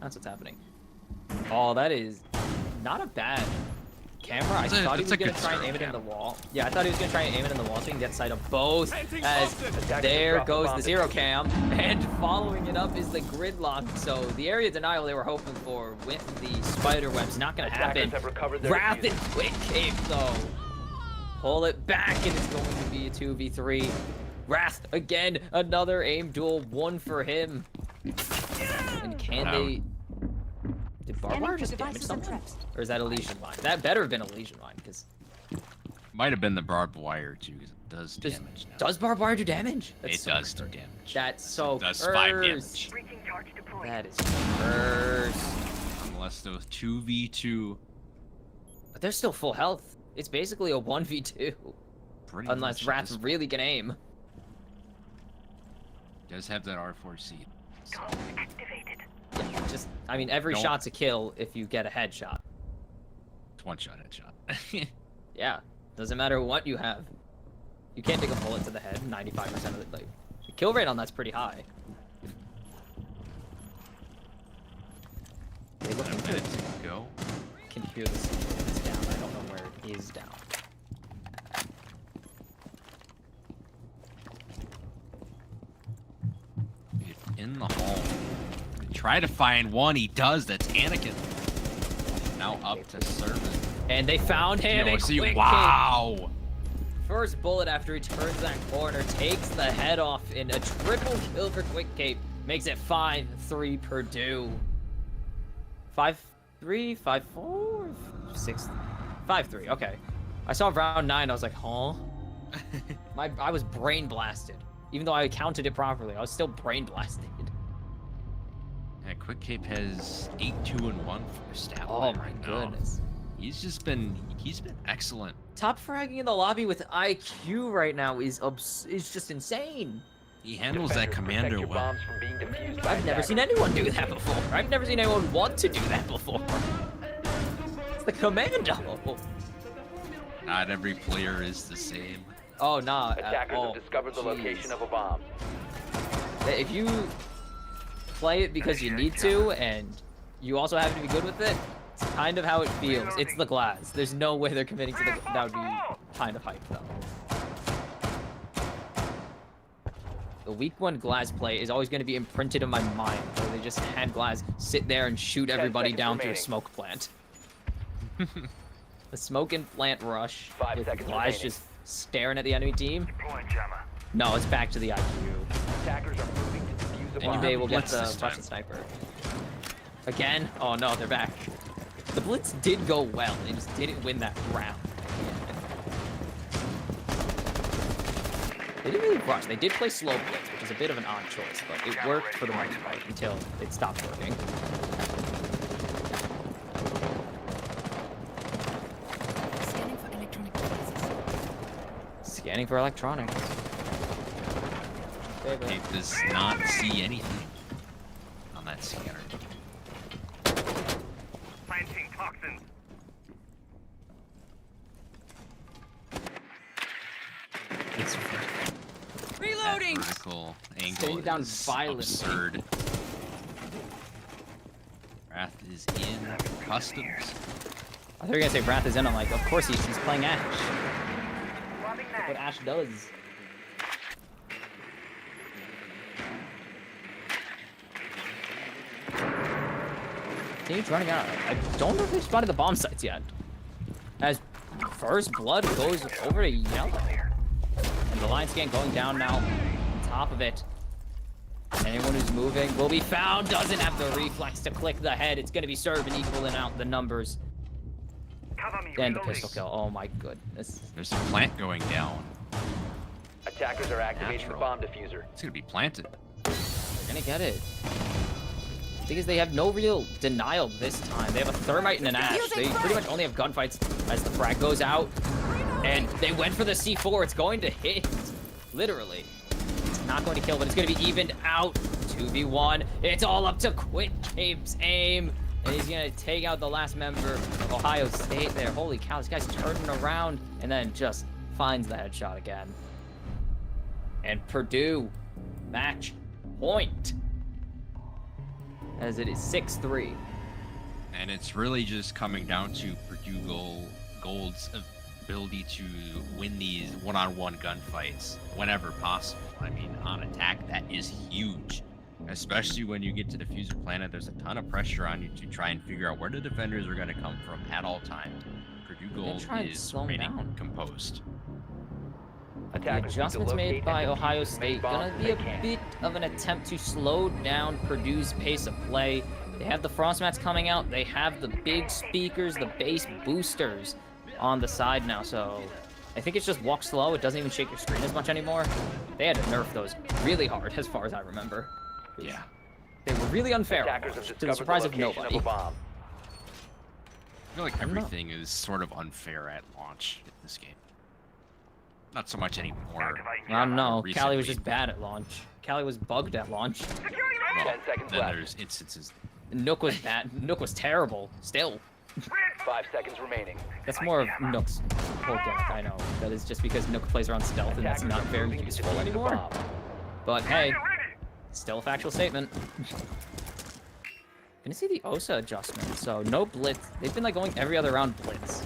that's what's happening. Oh, that is not a bad camera. I thought he was going to try and aim it in the wall. Yeah, I thought he was going to try and aim it in the wall so he can get sight of both. As there goes the zero cam. And following it up is the gridlock. So the area denial they were hoping for with the spider web's not going to happen. Attackers have recovered their Wrath diffuser. and quick cape though. Pull it back, and it's going to be a 2v3. Wrath again, another aim duel, one for him. And can Wow. they? Did barbed wire just damage something? Or is that a lesion line? That better have been a lesion line, because Might have been the barbed wire too, because it does damage now. does barbed wire do damage? It so does do cursed. damage. That's so It does 5 cursed. damage. Breaching charge deployed. That is cursed. Unless those 2v2. But they're still full health. It's basically a 1v2. Pretty Unless much Wrath this really can aim. does have that R4C. So Comms activated. Yeah, just, I mean, every Don't- shot's a kill if you get a headshot. it's one shot headshot. Yeah, doesn't matter what you have. You can't take a bullet to the head 95% of it. Like, the kill rate on that's pretty high. They look A minute to go. can hear the signal. It's down. I don't know where it is down. in the hall. Try to find one. He does. That's Anakin. Now up to Servant. And they found him. A tOSU, quick wow. First bullet after he turns that corner, takes the head off in a triple kill for Quick Cape. Makes it 5-3 Purdue. 5-3, 5-4, 6, 5-3. Okay. I saw round 9. I was like, huh? I was brain blasted. Even though I counted it properly, I was still brain blasted. Yeah, Quick Cape has 8-2-1 for stat Oh line my right now. goodness. He's been excellent. Top fragging in the lobby with IQ right now is just insane. He handles that Defenders, protect commander your well. bombs from being defused by I've never attackers. seen anyone do that before. I've never seen anyone want to do that before. It's the commando. Not every player is the same. Oh, nah. Attackers Oh, have discovered the jeez. location of a bomb. If you play it because you need to, and you also happen to be good with it, it's kind of how it feels. It's the glass. There's no way they're committing to the. That would be kind of hype, though. The week 1 glass play is always going to be imprinted in my mind, where they just had glass sit there and shoot 10 everybody seconds down through a remaining. smoke plant. The smoke and plant rush 5 with seconds glass remaining. just staring at the enemy team. Deploying jammer. No, it's back to the IQ. Attackers are moving to defuse a And bomb. you may will get Blitz the this time. Russian sniper. Again? Oh no, they're back. The blitz did go well. They just didn't win that round. They didn't really rush. They did play slow blitz, which is a bit of an odd choice, but it worked for the most part until it stopped working. Scanning for electronic devices. Scanning for electronics. Cape does not see anything on that scanner. Planting toxins. It's Reloading! that vertical angle Staying down is violently. absurd. Wrath is in customs. I thought you were gonna say Wrath is in. I'm like, of course he's playing Ash. Swapping That's what mag. Ash does. Team's running out. I don't know if they've spotted the bomb sites yet. As first blood goes over to Yellow. And the line scan going down now. On top of it. Anyone who's moving will be found. Doesn't have the reflex to click the head. It's going to be served and equaling out the numbers. Cover me. And the reloading. pistol kill. Oh my goodness. There's a plant going down. Attackers are activating Natural. the bomb diffuser. It's gonna be planted. They're gonna get it. The thing is, they have no real denial this time. They have a thermite and an ash. They pretty much only have gunfights as the frag goes out. And they went for the C4. It's going to hit. Literally. It's not going to kill, but it's going to be evened out. 2v1. It's all up to Quick Cape's aim. And he's going to take out the last member of Ohio State there. Holy cow, this guy's turning around and then just finds the headshot again. And Purdue, match point. As it is 6-3. And it's really just coming down to Purdue Gold's ability to win these one-on-one gunfights whenever possible. I mean, on attack, that is huge. Especially when you get to the Fuser Planet, there's a ton of pressure on you to try and figure out where the defenders are going to come from at all times. Purdue Gold try and is slow 'em remaining down. composed. The Attackers need to adjustments made locate by and defuse Ohio as many State bombs gonna as be they a can. bit of an attempt to slow down Purdue's pace of play. They have the frost mats coming out. They have the big speakers, the bass boosters on the side now. So I think it's just walk slow. It doesn't even shake your screen as much anymore. They had to nerf those really hard, as far as I remember. Yeah. They were really unfair, Attackers have to the discovered surprise the of location nobody. of a bomb. I feel like don't know. everything is sort of unfair at launch in this game. Not so much anymore. Activating I don't know. Recently. Callie was just bad at launch. Callie was bugged at launch. Well, 10 seconds then left. there's instances. Nook was bad. Nook was terrible. Still. 5 seconds remaining. That's more of Nook's whole gimmick, I know. That is just because Nook plays around stealth and that's Attackers not are very moving to useful defuse the anymore. bomb. But hey, still a factual statement. Gonna see the OSA adjustment, so no blitz. They've been like going every other round blitz.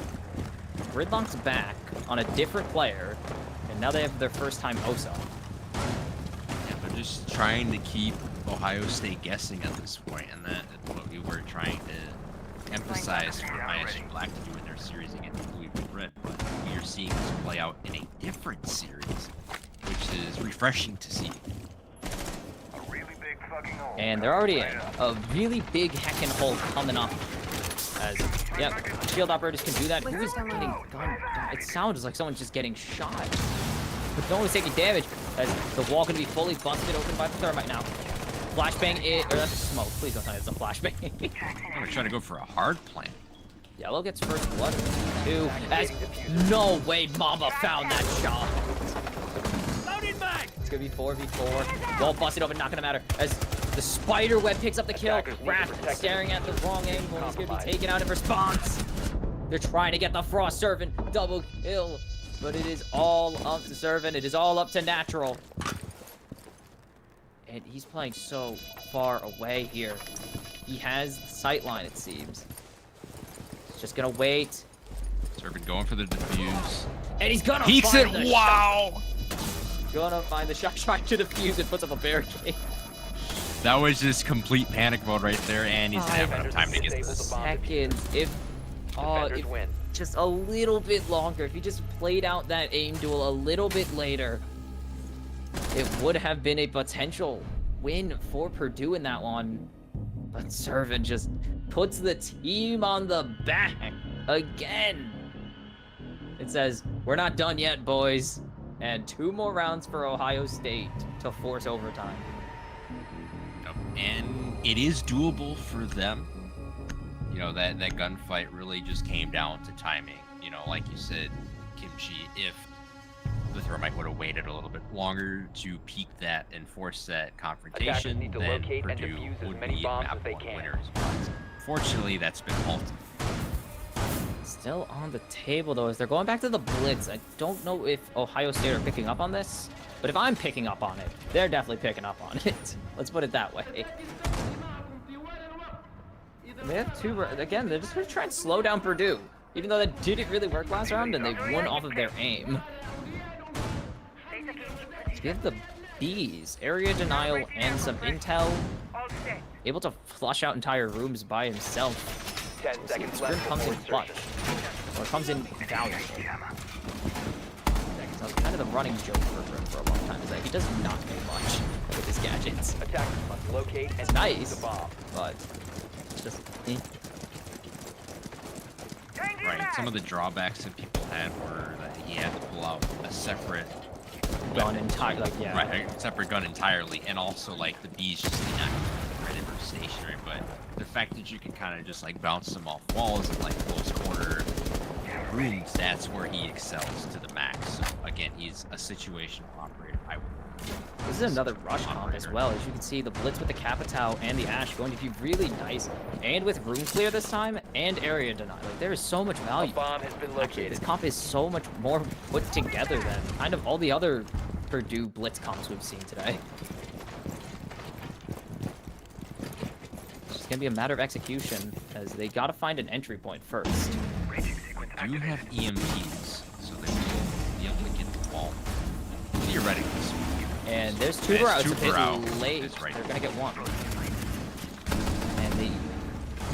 Gridlock's back on a different player, and now they have their first time OSA. Yeah, they're just trying to keep Ohio State guessing at this point, and that is what we were trying to emphasize for ISU Black to do in their series against Louisville Red. But we are seeing this play out in a different series, which is refreshing to see. A really big fucking hole. And they're already in a really big heckin' hole coming up. As, yep, shield operators can do that. Who is getting gunned down? It sounds like someone's just getting shot. But no one's taking damage, as the wall can be fully busted open by the thermite now. Flashbang it, or that's a smoke. Please don't tell me it's a flashbang. We're trying to go for a hard plant. Yellow gets first blood. 2, as no way Mama found that shot. Loading back! It's gonna be 4v4. Wall busted open, not gonna matter. As the spider web picks up the kill. Wrath staring at the wrong angle. He's gonna be taken out in response. They're trying to get the Frost Servant double kill. But it is all up to Servant. It is all up to Natural. And he's playing so far away here. He has the sight line, it seems. He's just gonna wait. Servant going for the defuse. And he's gonna Peeks find it. the Wow! Gonna find the shot, trying to defuse it, puts up a barricade. That was just complete panic mode right there, and he's gonna have enough time to get this. Seconds. If Defenders win. just a little bit longer, if he just played out that aim duel a little bit later, it would have been a potential win for Purdue in that one. But Servant just puts the team on the back again. It says, we're not done yet, boys. And 2 more rounds for Ohio State to force overtime. And it is doable for them. You know, that gunfight really just came down to timing. You know, like you said, Kimchi, if the Thermite would have waited a little bit longer to peak that and force that confrontation, need to then locate and Purdue defuse as would many be bombs map as they one can. winners. Fortunately, that's been halted. Still on the table, though, as they're going back to the blitz. I don't know if Ohio State are picking up on this, but if I'm picking up on it, they're definitely picking up on it. Let's put it that way. They have 2, again, they're just gonna try and slow down Purdue, even though that didn't really work last round, and they won off of their aim. Let's give the Bees area denial and some intel. Able to flush out entire rooms by himself. 10 seconds Scrim left comes in before clutch, insertion. or comes in valiantly. That was kind of the running joke for Grim for a long time, is that he does not make much with his gadgets. Attackers must locate and It's nice, defuse the bomb. but it's just Right. Some of the drawbacks that people had were that he had to pull out a separate gun entire, like, yeah. right, a separate gun entirely, and also like the bees just did not right in stationary. But the fact that you can kind of just like bounce them off walls and like close corner rooms, that's where he excels to the max. So again, he's a situational operator. I would. This is another rush comp as well. As you can see, the blitz with the Capitao and the Ash going to be really nice, and with room clear this time and area denial. Like, there is so much A value. bomb has been Actually, located. this comp is so much more put together than kind of all the other Purdue blitz comps we've seen today. It's just gonna be a matter of execution, as they gotta find an entry point first. Do you have EMPs, so they will be able to get the ball theoretically. And there's 2 There's routes. two It's a bit per out. late. That's right. They're gonna get 1. And they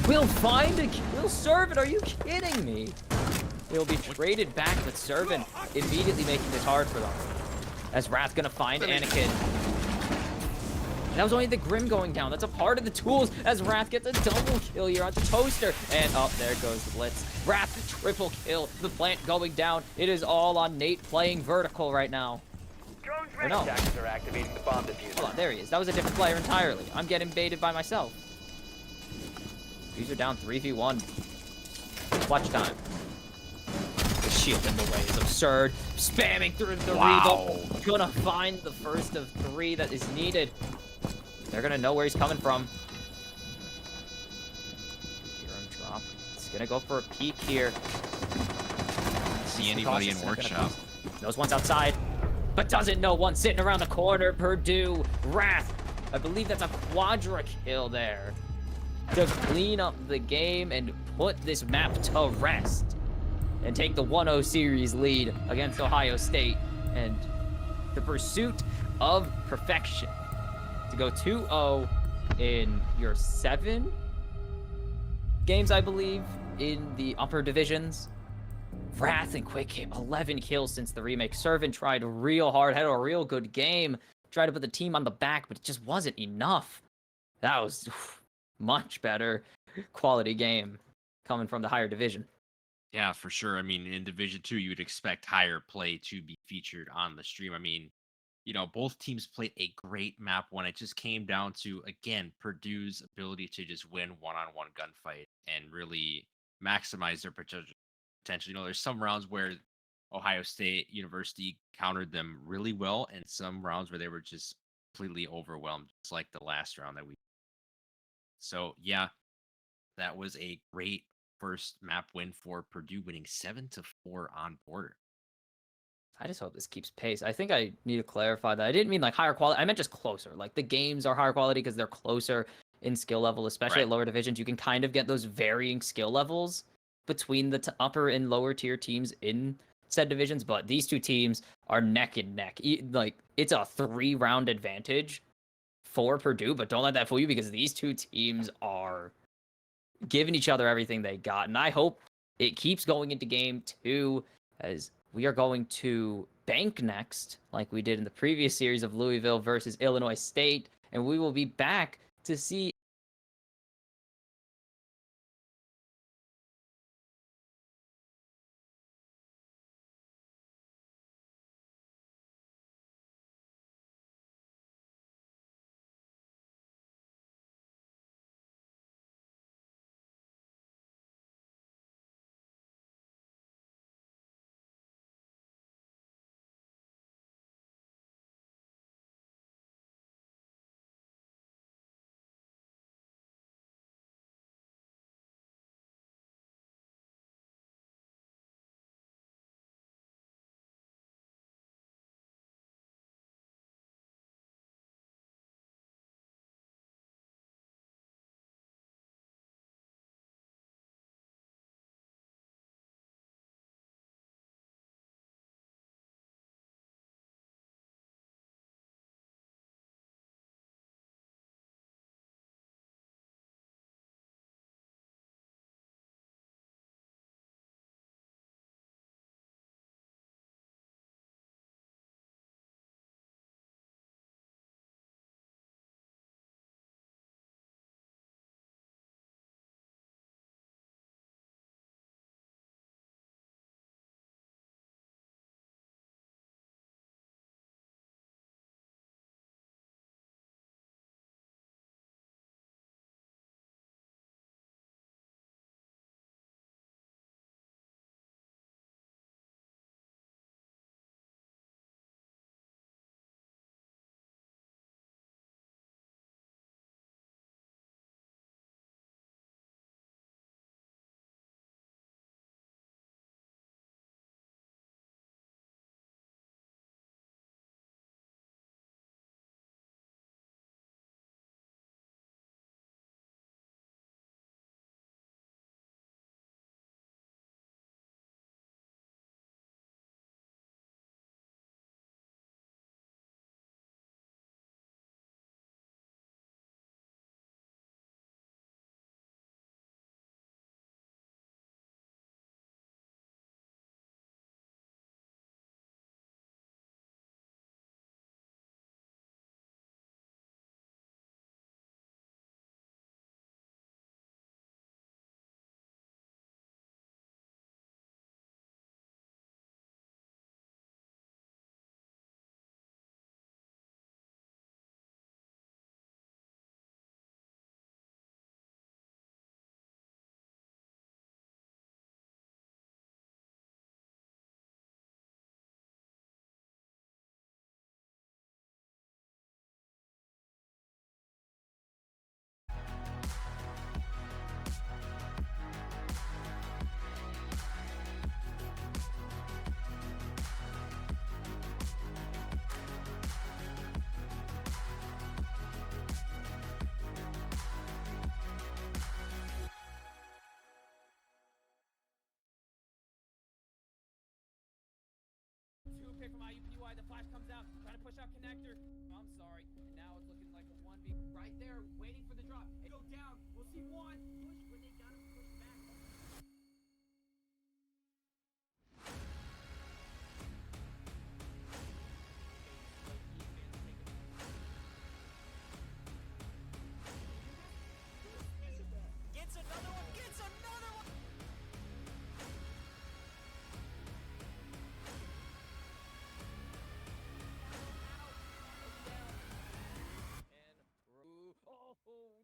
will find a kill. Servant, are you kidding me? They'll be traded back, but Servant immediately making this hard for them. As Wrath gonna find Anakin. That was only the Grim going down. That's a part of the tools, as Wrath gets a double kill here on the Toaster. And oh, there goes the blitz. Wrath triple kill. The plant going down. It is all on Nate playing vertical right now. Or no. Attackers are activating the bomb diffuser. Hold on, there he is. That was a different player entirely. I'm getting baited by myself. These are down 3v1. Clutch time. The shield in the way is absurd. Spamming through the Revo. Gonna find the first of 3 that is needed. They're gonna know where he's coming from. Hear him drop. It's gonna go for a peek here. See anybody in workshop? Knows one's outside, but doesn't know one sitting around the corner. Purdue, Wrath. I believe that's a quadra kill there to clean up the game and put this map to rest and take the 1-0 series lead against Ohio State and the pursuit of perfection to go 2-0 in your 7 games, I believe, in the upper divisions. Wrath and Quick Game, 11 kills since the remake. Servant tried real hard, had a real good game, tried to put the team on the back, but it just wasn't enough. That was much better quality game coming from the higher division. Yeah, for sure. I mean, in Division 2, you would expect higher play to be featured on the stream. I mean, both teams played a great map when it just came down to, again, Purdue's ability to just win one-on-one gunfight and really maximize their potential. There's some rounds where Ohio State University countered them really well, and some rounds where they were just completely overwhelmed, just like the last round that we. So yeah, that was a great first map win for Purdue, winning 7-4 on border. I just hope this keeps pace. I think I need to clarify that. I didn't mean like higher quality. I meant just closer. Like the games are higher quality because they're closer in skill level, especially Right. at lower divisions. You can kind of get those varying skill levels between the upper and lower tier teams in said divisions. But these two teams are neck and neck. Like it's a 3-round advantage for Purdue, but don't let that fool you because these two teams are giving each other everything they got. And I hope it keeps going into game 2 as we are going to bank next, like we did in the previous series of Louisville versus Illinois State. And we will be back to see Two pick from IUPUI. The flash comes out, trying to push out connector. I'm sorry. And now it's looking like a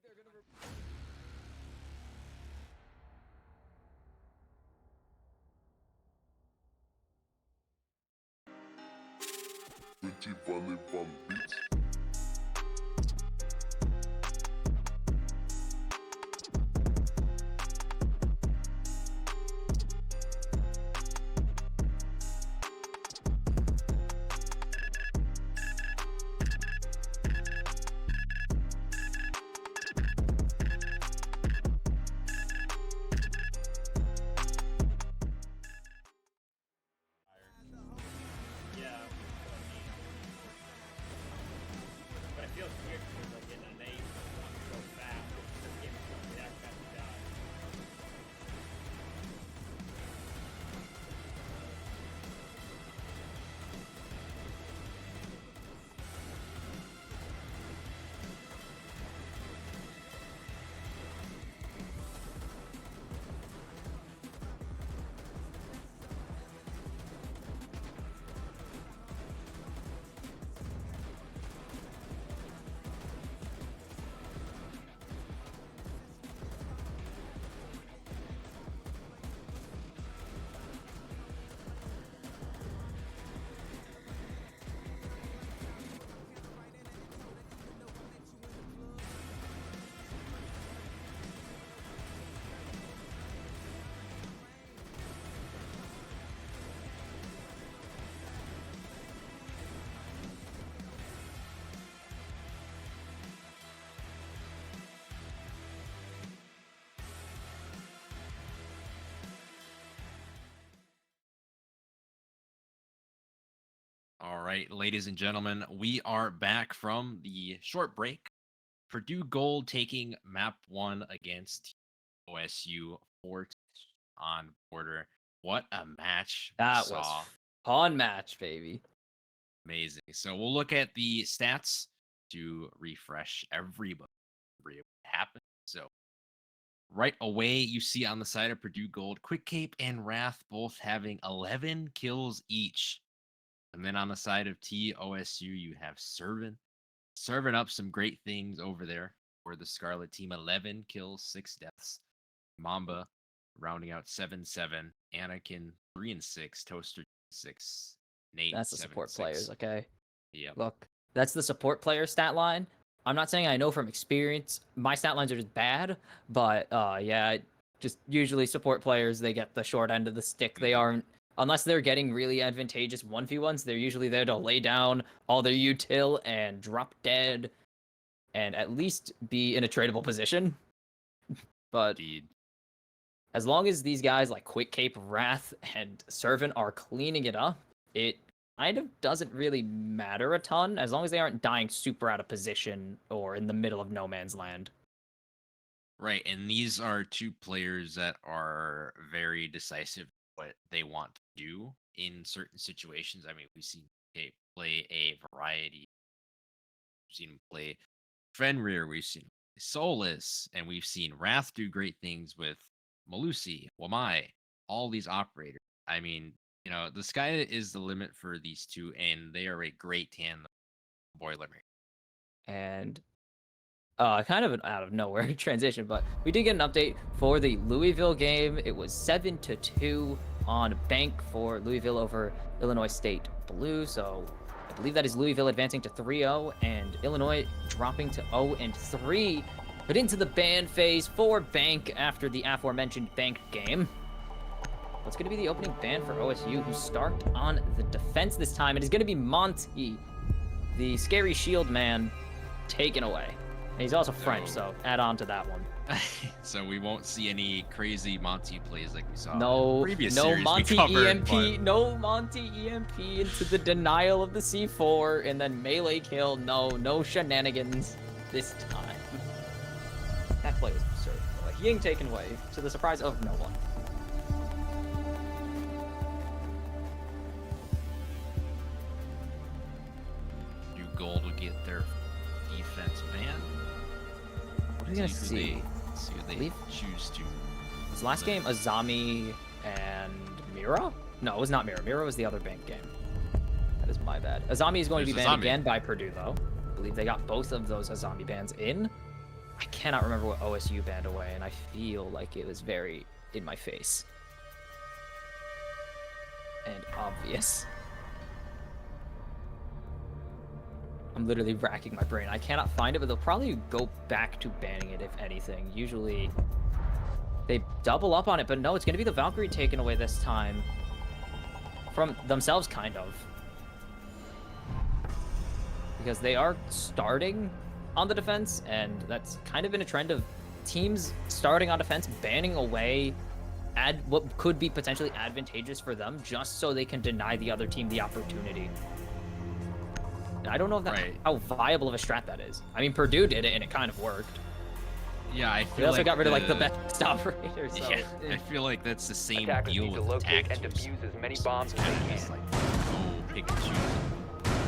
they're gonna. Pretty Valley Van Beats. Yeah, but it feels weird because like in a name so fast, it's just getting that fast to die. All right, ladies and gentlemen, we are back from the short break. Purdue Gold taking map 1 against OSU Fort on border. What a match we That saw. was fun match, baby. Amazing. So we'll look at the stats to refresh everybody what happened. So right away, you see on the side of Purdue Gold, Quick Cape and Wrath both having 11 kills each. And then on the side of tOSU, you have serving up some great things over there for the Scarlet team. 11 kills, 6 deaths. Mamba rounding out 7-7. Anakin 3 and 6. Toaster 6. Nate. That's the 7 support 6. players, okay? Yeah. Look, that's the support player stat line. I'm not saying I know from experience. My stat lines are just bad, but yeah, just usually support players, they get the short end of the stick. They aren't, unless they're getting really advantageous 1v1s, they're usually there to lay down all their util and drop dead and at least be in a tradable position. But Indeed. as long as these guys like Quick Cape, Wrath, and Servant are cleaning it up, it kind of doesn't really matter a ton as long as they aren't dying super out of position or in the middle of no man's land. Right, and these are two players that are very decisive what they want to do in certain situations. I mean, we've seen Cape play a variety. We've seen him play Fenrir, we've seen him play Solus, and we've seen Wrath do great things with Malusi, Wamai, all these operators. I mean, you know, the sky is the limit for these two, and they are a great tandem. Boilermaker. And kind of an out of nowhere transition, but we did get an update for the Louisville game. It was 7-2 on bank for Louisville over Illinois State Blue. So I believe that is Louisville advancing to 3-0 and Illinois dropping to 0-3. But into the ban phase for bank after the aforementioned bank game. What's going to be the opening ban for OSU, who start on the defense this time? It is going to be Monty, the scary shield man, taken away. And he's also French, so add on to that one. So we won't see any crazy Monty plays like we saw in No, the previous no series Monty we covered, EMP, but- no Monty EMP into the denial of the C4 and then melee kill. No shenanigans this time. That play was absurd. Like, getting taken away to the surprise of no one. New Gold will get their defense ban. What are we gonna see? See who they Believe- choose to. Was last game Azami and Mira? No, it was not Mira. Mira was the other bank game. That is my bad. Azami is going to be There's banned Azami. again by Purdue, though. I believe they got both of those Azami bans in. I cannot remember what OSU banned away, and I feel like it was very in my face. And obvious. I'm literally racking my brain. I cannot find it, but they'll probably go back to banning it, if anything. Usually, they double up on it, but no, it's going to be the Valkyrie taken away this time. From themselves, kind of. Because they are starting on the defense, and that's kind of been a trend of teams starting on defense, banning away what could be potentially advantageous for them, just so they can deny the other team the opportunity. And I don't know if that, how viable of a strat that is. I mean, Purdue did it, and it kind of worked. Yeah, I They feel also like got rid of like the best operator. So yeah, I feel like that's the same Attackers deal need to with locate and attackers. defuse as many bombs as Kind they of just can. like go pick and choose.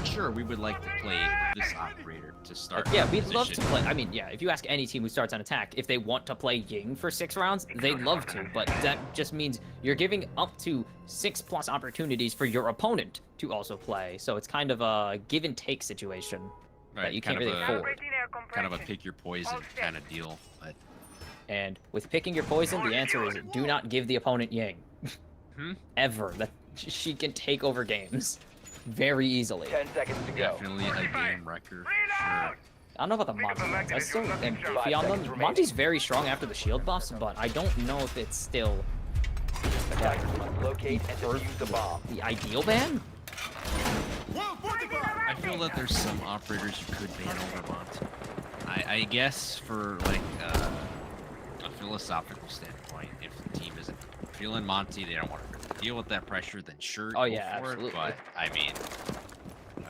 Sure, we would like to play this operator to start. Yeah, our we'd love to position. play. I mean, yeah, if you ask any team who starts on attack, if they want to play Ying for 6 rounds, they'd love to, but that just means you're giving up to 6+ opportunities for your opponent to also play. So it's kind of a give and take situation that you can't really afford. Kind of a pick your poison kind of deal. But And with picking your poison, the answer is do not give the opponent Ying. Ever. That she can take over games very easily. 10 seconds to go. definitely a game wrecker. Sure. I don't know about the Monty ones. I still am 5 iffy on seconds them. remaining. Monty's very strong after the shield buffs, but I don't know if it's still Attackers must locate and defuse the bomb. the ideal ban. I feel that there's some operators you could ban over Monty. I guess for like a philosophical standpoint, if the team isn't feeling Monty, they don't want to deal with that pressure, then sure, Oh, go yeah, for absolutely. it. But I mean,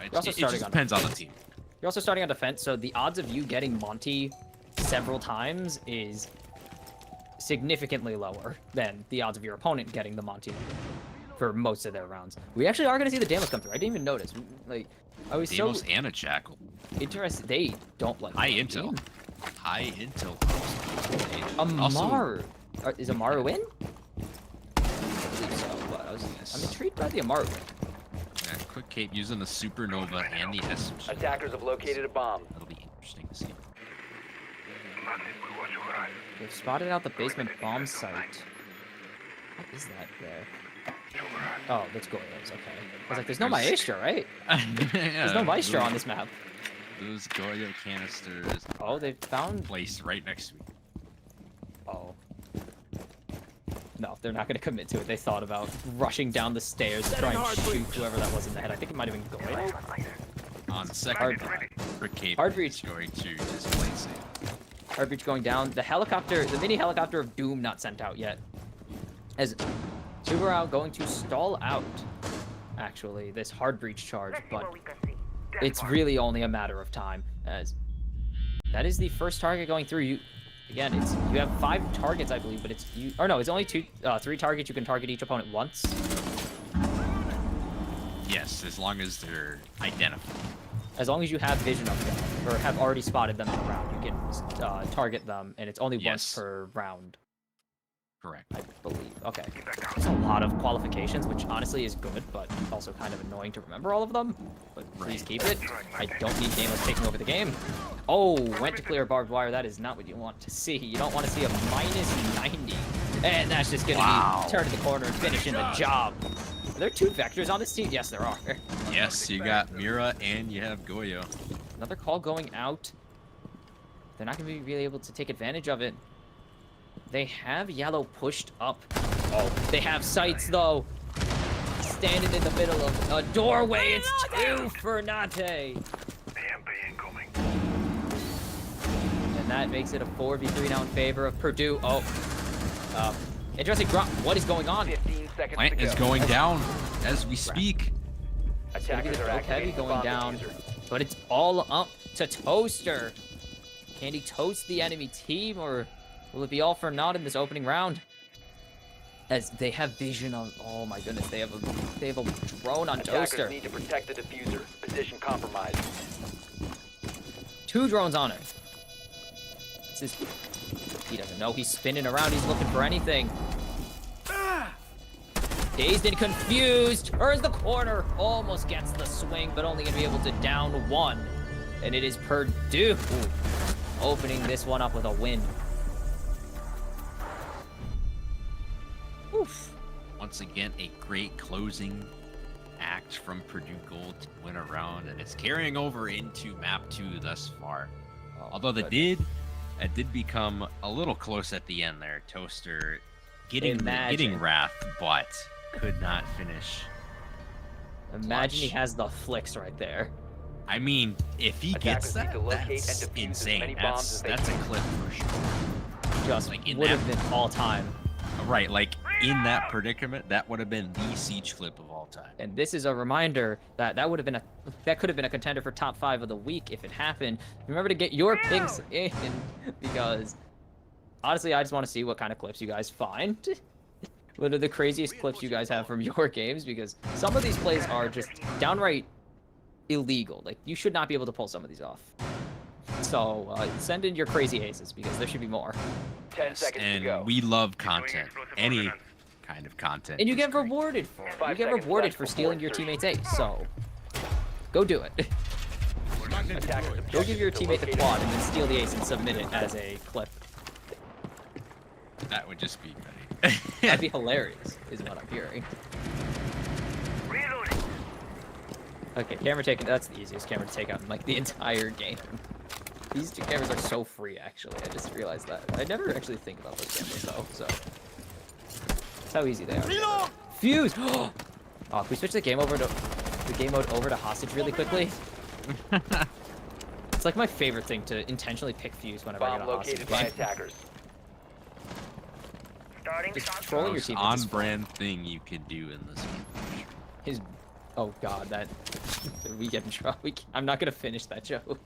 it also just starting on depends on the team. You're also starting on defense, so the odds of you getting Monty several times is significantly lower than the odds of your opponent getting the Monty for most of their rounds. We actually are going to see the Damos come through. I didn't even notice. Like, I was Damos so and a Jackal. interested. They don't like High the intel. team. High intel. Amaru. Is Amaru in? I believe so, but I'm intrigued by the Amaru win. Yeah, quick cape using the supernova and the SMG. Attackers have located a bomb. That'll be interesting to see. They've spotted out the basement bomb site. What is that there? Oh, that's Goyo's, okay. I was like, there's no Maestro, right? There's no Maestro on this map. Those Goyo canisters Oh, they found... placed right next to me. Oh. No, they're not going to commit to it. They thought about rushing down the stairs to try and shoot whoever that was in the head. I think it might have been Goyo. On the second Hard- quick cape Hard is reach. going to just play safe. Hard breach going down. The helicopter, the mini helicopter of Doom not sent out yet. As Subaru going to stall out, actually, this hard breach charge, but it's really only a matter of time, as that is the first target going through. You again, it's you have 5 targets, I believe, but it's you. Or no, it's only 3 targets. You can target each opponent once. Yes, as long as they're identified. As long as you have vision of them or have already spotted them in the round, you can target them, and it's only once Yes. per round, Correct. I believe. Okay. There's a lot of qualifications, which honestly is good, but also kind of annoying to remember all of them. But please keep it. I don't need Damos taking over the game. Oh, went to clear barbed wire. That is not what you want to see. You don't want to see a minus 90. And that's just going to be turning the corner and finishing the job. Are there 2 vectors on this team? Yes, there are. Yes, you got Mira and you have Goyo. Another call going out. They're not going to be really able to take advantage of it. They have yellow pushed up. Oh, they have sights though. Standing in the middle of a doorway. It's 2 for Nate. AMP incoming. And that makes it a 4v3 now in favor of Purdue. Oh. Interesting drop. What is going on? 15 seconds Plant to go. is going down as we speak. It's gonna be Attackers the are Dope Heavy activating the going bomb down. diffuser. But it's all up to Toaster. Can he toast the enemy team, or will it be all for naught in this opening round? As they have vision on, oh my goodness, they have a drone on Attackers Toaster. need to protect the diffuser. Position compromised. 2 drones on him. This is, he doesn't know. He's spinning around. He's looking for anything. Dazed and confused. Turns the corner. Almost gets the swing, but only gonna be able to down 1. And it is Purdue opening this one up with a win. Oof. Once again, a great closing act from Purdue Gold to win a round, and it's carrying over into map 2 thus far. Although it did become a little close at the end there. Toaster getting Wrath, but could not finish. Imagine he has the flicks right there. I mean, if he gets Attackers need that, to locate and that's defuse as insane. many bombs as they That's a can. clip for sure. Just Like, in would have that- been all time. Right, like in that predicament, that would have been the siege clip of all time. And this is a reminder that that could have been a contender for top 5 of the week if it happened. Remember to get your picks in, because honestly, I just want to see what kind of clips you guys find. What are the craziest clips you guys have from your games? Because some of these plays are just downright illegal. Like, you should not be able to pull some of these off. So send in your crazy aces, because there should be more. 10 seconds to go. And we love content, any kind of content. And you is get great. rewarded for it. You 5 get seconds rewarded left for before stealing your insertion. teammate's ace. So go do it. Attackers Go give your objective teammate the located. quad and then steal the ace and submit it as a clip. That would just be funny. That'd be hilarious, is what I'm hearing. Reloading. Okay, camera taken. That's the easiest camera to take out in like the entire game. These two cameras are so free, actually. I just realized that. I never actually think about those cameras though, so that's how easy they are. Fuse! Oh, can we switch the game mode over to hostage really quickly? It's like my favorite thing to intentionally pick Fuse whenever I Bomb get a hostage located by game. attackers. Starting Just shot. trolling your Most teammates. on-brand thing you could do in this game. His, oh god, that we get in trouble. I'm not gonna finish that joke.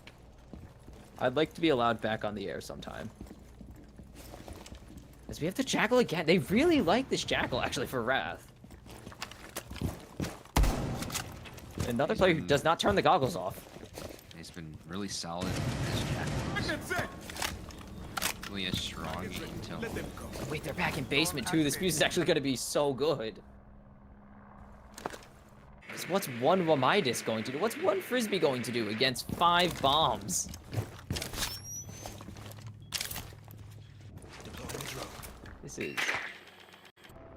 I'd like to be allowed back on the air sometime. As we have the Jackal again. They really like this Jackal actually for Wrath. Another player who does not turn the goggles off. He's been really solid as Jack. Really a strong intel. Wait, they're back in basement too. This fuse is actually gonna be so good. So what's one Wamidus going to do? What's one Frisbee going to do against 5 bombs? This is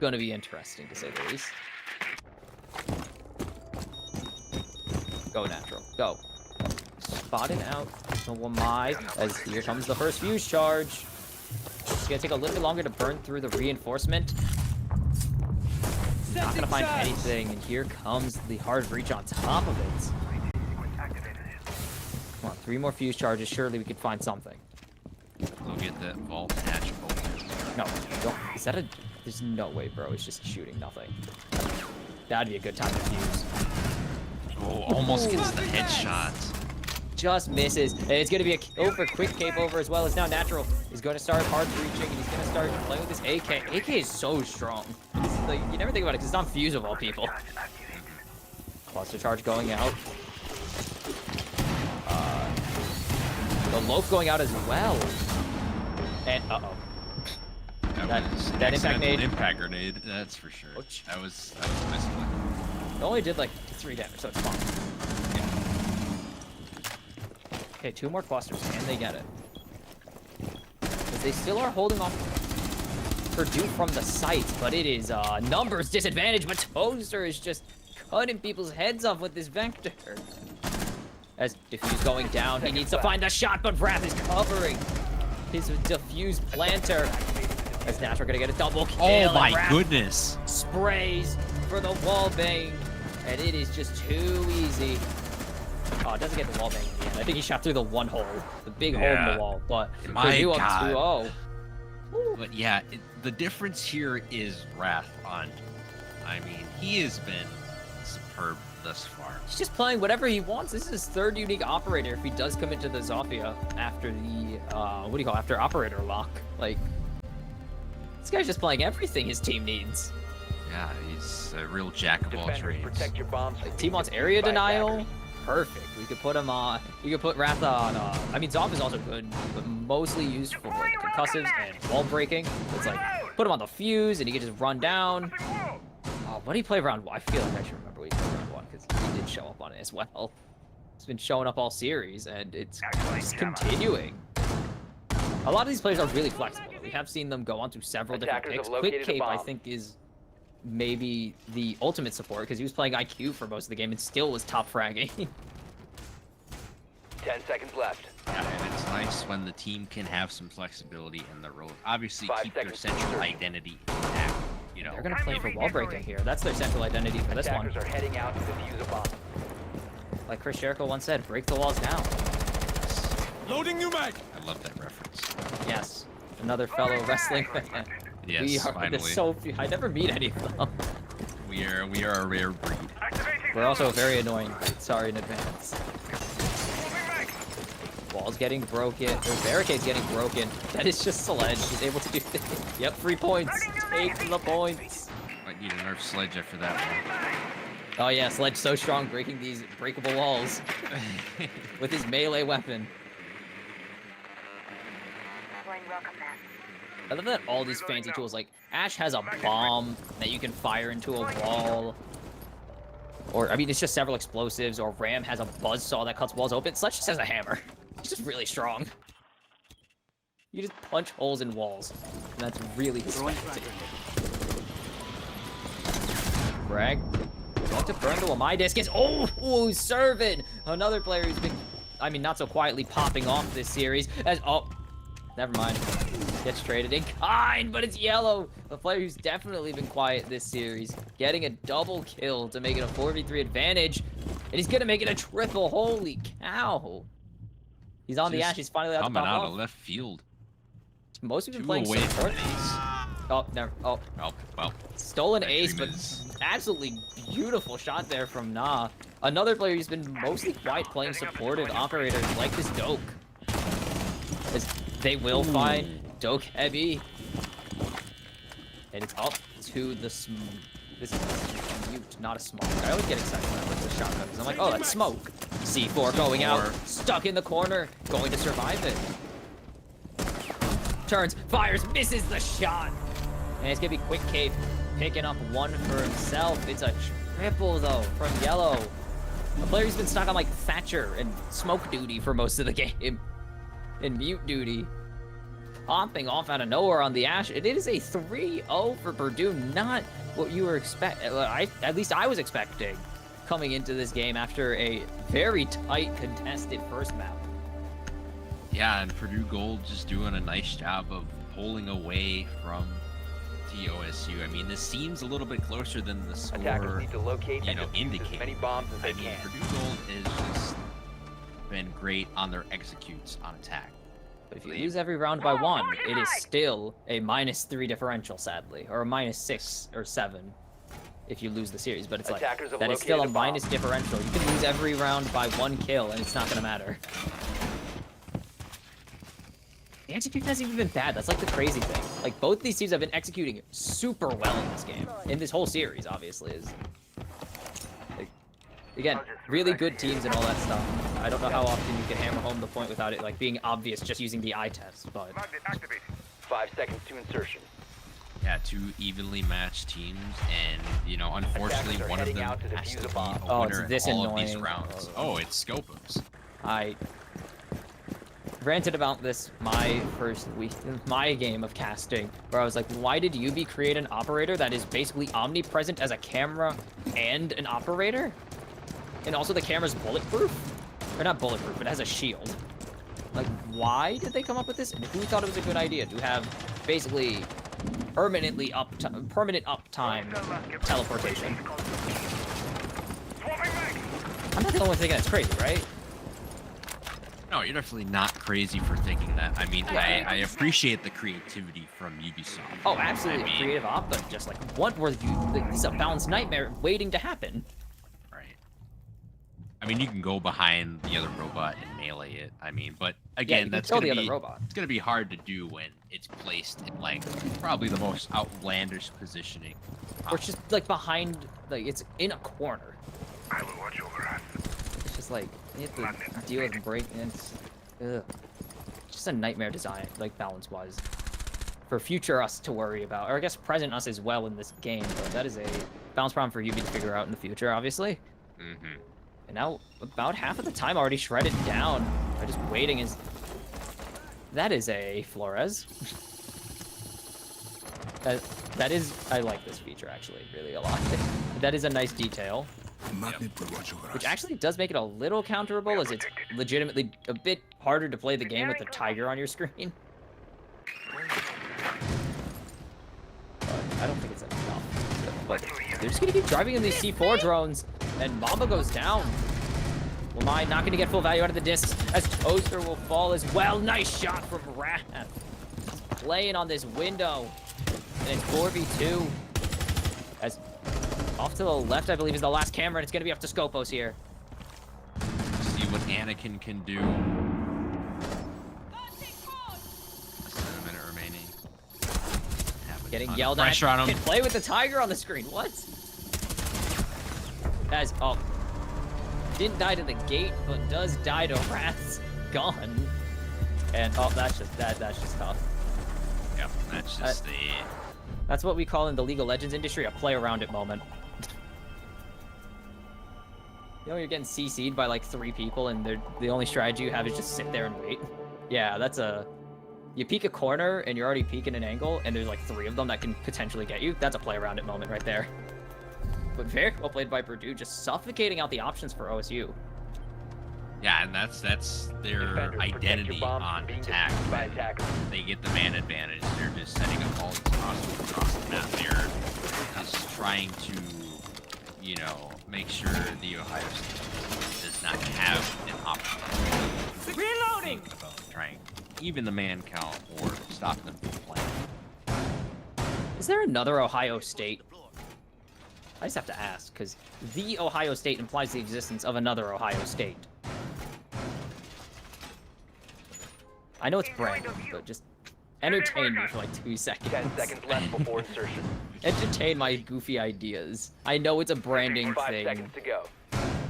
gonna be interesting to say the least. Go natural. Go. Spotted out the Wamai as here comes the first fuse charge. It's gonna take a little bit longer to burn through the reinforcement. Not gonna find anything, and here comes the hard breach on top of it. Come on, 3 more fuse charges. Surely we could find something. Go get that vault hatch open. No, don't. Is that a? There's no way, bro. It's just shooting nothing. That'd be a good time to fuse. Oh, almost gets the headshot. Just misses. And it's going to be a kill for quick cape over as well as now Natural is going to start hard breaching and he's going to start playing with this AK. AK is so strong. It's like, you never think about it because it's not Fuse of all people. Cluster charge going out. The loaf going out as well. And uh-oh. That that was impact accidental nade. impact grenade, that's for sure. Ouch. That was misclick. It only did like 3 damage, so it's fine. Okay, 2 more clusters. Can they get it? Because they still are holding off Purdue from the site, but it is numbers disadvantage, but tOSU is just cutting people's heads off with this Vector. As Diffuse going down, he needs to find the shot, but Wrath is covering his Diffuse planter. As Natural gonna get a double kill. Oh and my Wrath goodness. sprays for the wall bang, and it is just too easy. Oh, it doesn't get the wall bang in the end. I think he shot through the one hole, the big hole in Yeah. the wall, but My Purdue up God. 2-0. But yeah, the difference here is Wrath on. I mean, he has been superb thus far. He's just playing whatever he wants. This is his 3rd unique operator if he does come into the Zofia after the, after operator lock. Like, this guy's just playing everything his team needs. Yeah, he's a real jack of all Defenders, trades. protect your bombs. from Like, being team wants defused area by denial. attackers. Perfect. We could put him on. We could put Wrath on. I mean, Zoff is also good, but mostly used for like concussives and wall breaking. It's like put him on the fuse and he can just run down. What did he play round 1? I feel like I should remember what he played round 1 because he did show up on it as well. It's been showing up all series and it's just continuing. A lot of these players are really flexible. We have seen them go on to several different Attackers picks. have Quick located a Cape, I bomb. think, is maybe the ultimate support because he was playing IQ for most of the game and still was top fragging. 10 seconds left. Yeah, and it's nice when the team can have some flexibility in their role. Obviously, 5 keep their seconds. central identity intact. You know, They're gonna play for wall breaking here. That's their central identity for this one. Attackers are heading out to defuse a bomb. Like Chris Jericho once said, break the walls down. Loading new mag. I love that reference. Yes. Another fellow wrestling fan. Yes, We are finally. there's so few. I never meet any of them. We are a rare breed. We're also very annoying. Sorry in advance. Walls getting broken. Or barricades getting broken. That is just Sledge. He's able to do things. Yep, 3 points. Take the points. Might need a nerf sledge after that one. Oh yeah, Sledge so strong breaking these breakable walls with his melee weapon. I love that all these fancy tools, like Ash has a bomb that you can fire into a wall. Or, I mean, it's just several explosives, or Ram has a buzzsaw that cuts walls open. Sledge just has a hammer. He's just really strong. You just punch holes in walls. And that's really his specialty. Brag. Want to burn to a my disc is serving another player who's been, I mean, not so quietly popping off this series as never mind, gets traded in kind, but it's yellow, a player who's definitely been quiet this series, getting a double kill to make it a 4v3 advantage, and he's gonna make it a triple. Holy cow! He's on the Just Ash. He's finally out to coming pop out off. of left field. Most have been 2 playing away from support. an ace. Oh, never. Oh, Oh, well. stolen That ace, dream but is- absolutely beautiful shot there from Na. Another player who's been mostly quiet playing supportive operators like this Doke. As they will find Doke heavy. And it's up to the this is a mute, not a smoke. I always get excited when I look at the shotgun because I'm like, oh, that's smoke. C4 going out, stuck in the corner, going to survive it. Turns, fires, misses the shot. And it's gonna be Quick Cape picking up one for himself. It's a triple though from Yellow. A player who's been stuck on like Thatcher and smoke duty for most of the game. And mute duty. Popping off out of nowhere on the Ash. It is a 3-0 for Purdue. Not what you were expecting. At least I was expecting coming into this game after a very tight contested first map. Yeah, and Purdue Gold just doing a nice job of pulling away from tOSU. I mean, this seems a little bit closer than the Attackers score, need to locate you and know, defuse as indicate. many bombs as I they mean, can. Purdue Gold has just been great on their executes on attack. But if you lose every round by 1, it is still a -3 differential, sadly. Or a -6 or 7 if you lose the series. But it's like, Attackers have that is still a located a bomb. minus differential. You can lose every round by 1 kill, and it's not going to matter. The execution hasn't even been bad. That's like the crazy thing. Like, both these teams have been executing super well in this game. In this whole series, obviously. Is like, again, really good teams and all that stuff. I don't know how often you can hammer home the point without it like being obvious just using the eye test, but 5 seconds to insertion. Yeah, 2 evenly matched teams, and you know, unfortunately, Attackers are one of heading them out to has defuse to a be bomb. a Oh, winner it's this in all of these annoying. rounds. Oh, it's Scopums. I ranted about this my first week, my game of casting, where I was like, why did UB create an operator that is basically omnipresent as a camera and an operator? And also the camera's bulletproof? Or not bulletproof, but has a shield. Like, why did they come up with this? And who thought it was a good idea to have basically permanent uptime teleportation? I'm not the only one thinking that's crazy, right? No, you're definitely not crazy for thinking that. I mean, I appreciate the creativity from Ubisoft. Oh, absolutely, I mean, creative op, but just like, what were you? Like, this is a balanced nightmare waiting to happen. Right. I mean, you can go behind the other robot and melee it. I mean, but again, you can that's kill gonna the be other robot. it's gonna be hard to do when it's placed in like probably the most outlandish positioning. Or it's just like behind, like it's in a corner. I will watch over us. It's just like you have to deal with breaking. It's just a nightmare design, like balance-wise, for future us to worry about, or I guess present us as well in this game. But that is a balance problem for UB to figure out in the future, obviously. Mm-hmm. And now about half of the time already shredded down. I'm just waiting as That is a Flores. That is, I like this feature actually really a lot. That is a nice detail, which actually does make it a little counterable, as it's legitimately a bit harder to play the game with the tiger on your screen. But I don't think it's enough. But they're just gonna keep driving in these C4 drones, and Mamba goes down. Lamai not gonna get full value out of the discs, as Toaster will fall as well. Nice shot from Wrath. Playing on this window. And it's 4v2. As off to the left, I believe, is the last camera, and it's gonna be up to Scopos here. See what Anakin can do. Less than a minute remaining. Have a Getting ton of yelled at. pressure on him. Can play with the tiger on the screen. What? As didn't die to the gate, but does die to Wrath's gun. And that's just tough. Yep, that's just That's what we call in the League of Legends industry a play around it moment. You know, you're getting CC'd by like 3 people, and the only strategy you have is just sit there and wait. Yeah, that's you peek a corner and you're already peeking an angle, and there's like 3 of them that can potentially get you. That's a play around it moment right there. But very well played by Purdue, just suffocating out the options for OSU. Yeah, and that's their Defenders, protect identity your bombs on from being attack. defused by attackers. They get the man advantage. They're just setting up all across the map. They're just trying to, you know, make sure the Ohio State does not have an option. Reloading! About trying even the man count or stop them from playing. Is there another Ohio State? I just have to ask, because the Ohio State implies the existence of another Ohio State. I know it's Brandon, but just entertain me for like 2 seconds. 10 seconds left before insertion. Entertain my goofy ideas. I know it's a branding 5 thing seconds to go.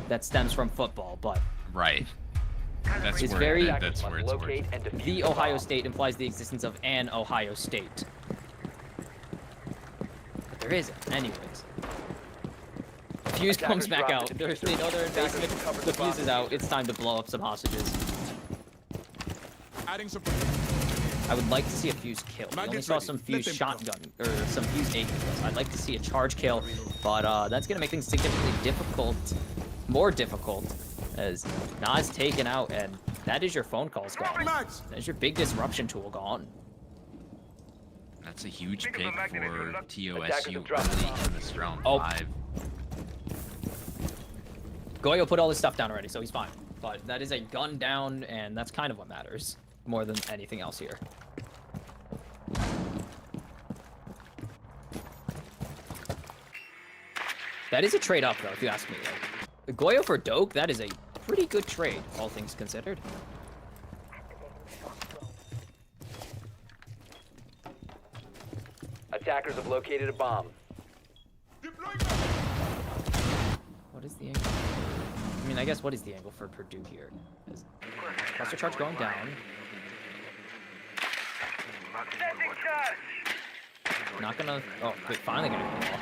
that stems from football, but Right. That's It's where very- that's where it's Locate working. and defuse the Ohio bomb. State implies the existence of an Ohio State. But there isn't, anyways. Fuse comes back out. They know they're in basement. The fuse is out. It's time to blow up some hostages. Adding some. I would like to see a fuse kill. We only Magnets saw ready. some Let fuse them shotgun, or some fuse AK kills. I'd like to see a charge kill, but that's gonna make things significantly difficult, more difficult, as Nas taken out, and that is your phone calls gone. Max. That's your big disruption tool gone. That's a huge pick for Attackers tOSU have dropped the early bomb. in this round Oh. 5. Goyo put all his stuff down already, so he's fine. But that is a gun down, and that's kind of what matters, more than anything else here. That is a trade up, though, if you ask me. Like, Goyo for Doke, that is a pretty good trade, all things considered. Attackers have located a bomb. What is the angle? I mean, I guess what is the angle for Purdue here? Is cluster charge going down? Not gonna. Oh, wait, finally gonna kill off.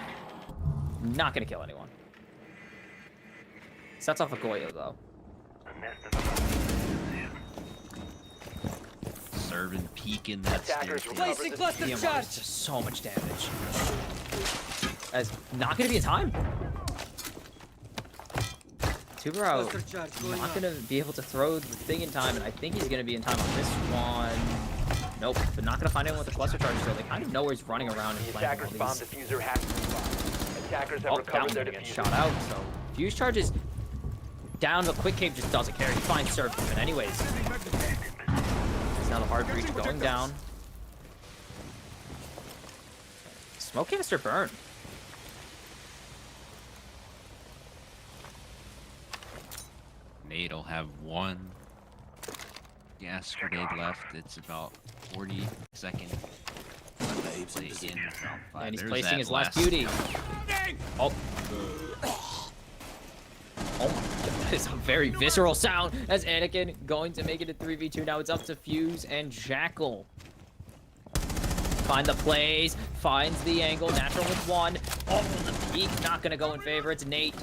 Not gonna kill anyone. Sets off a Goyo though. Serving, peeking that Attackers staircase. recover the The defuse. amount does so much damage. As not gonna be in time. Tuberao not gonna be able to throw the thing in time, and I think he's gonna be in time on this one. Nope, but not gonna find anyone with the cluster charge, so they kind of know where he's running around and The playing all attacker's bomb these. diffuser has to be bombed. Attackers have Oh, recovered Down's their gonna get diffuser. shot out, so fuse charge is down, but Quick Cave just doesn't care. He finds Surf, but anyways. It's now the hard breach going down. Smoke canister burn. Nade'll have 1 gas grenade left. It's about 40 seconds. Play in round 5. And he's There's placing that his last beauty. Oh. Oh my god, that is a very visceral sound as Anakin going to make it a 3v2. Now it's up to Fuse and Jackal. Find the plays, finds the angle, natural with 1. Oh, the peak not gonna go in favor. It's Nate.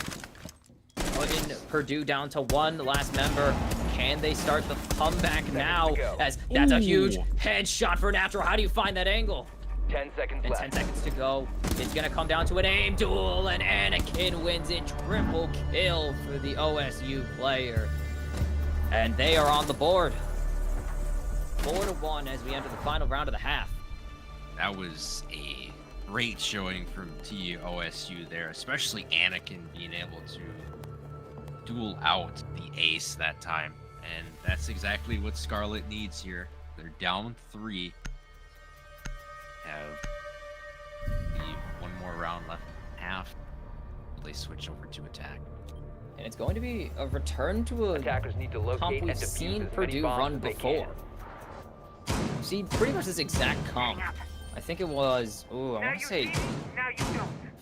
Putting Purdue down to 1. The last member Can they start the comeback now? As that's a huge headshot for Natural. How do you find that angle? 10 seconds And left. 10 seconds to go. It's gonna come down to an aim duel, and Anakin wins it. Triple kill for the OSU player. And they are on the board. 4-1 as we enter the final round of the half. That was a great showing from tOSU there, especially Anakin being able to duel out the ace that time. And that's exactly what Scarlet needs here. They're down 3. Have one more round left, half. They switch over to attack. And it's going to be a return to a Attackers need to comp locate we've and defuse seen as many Purdue bombs run as they before. can. We've seen pretty much this exact comp. I think it was, ooh, I want to say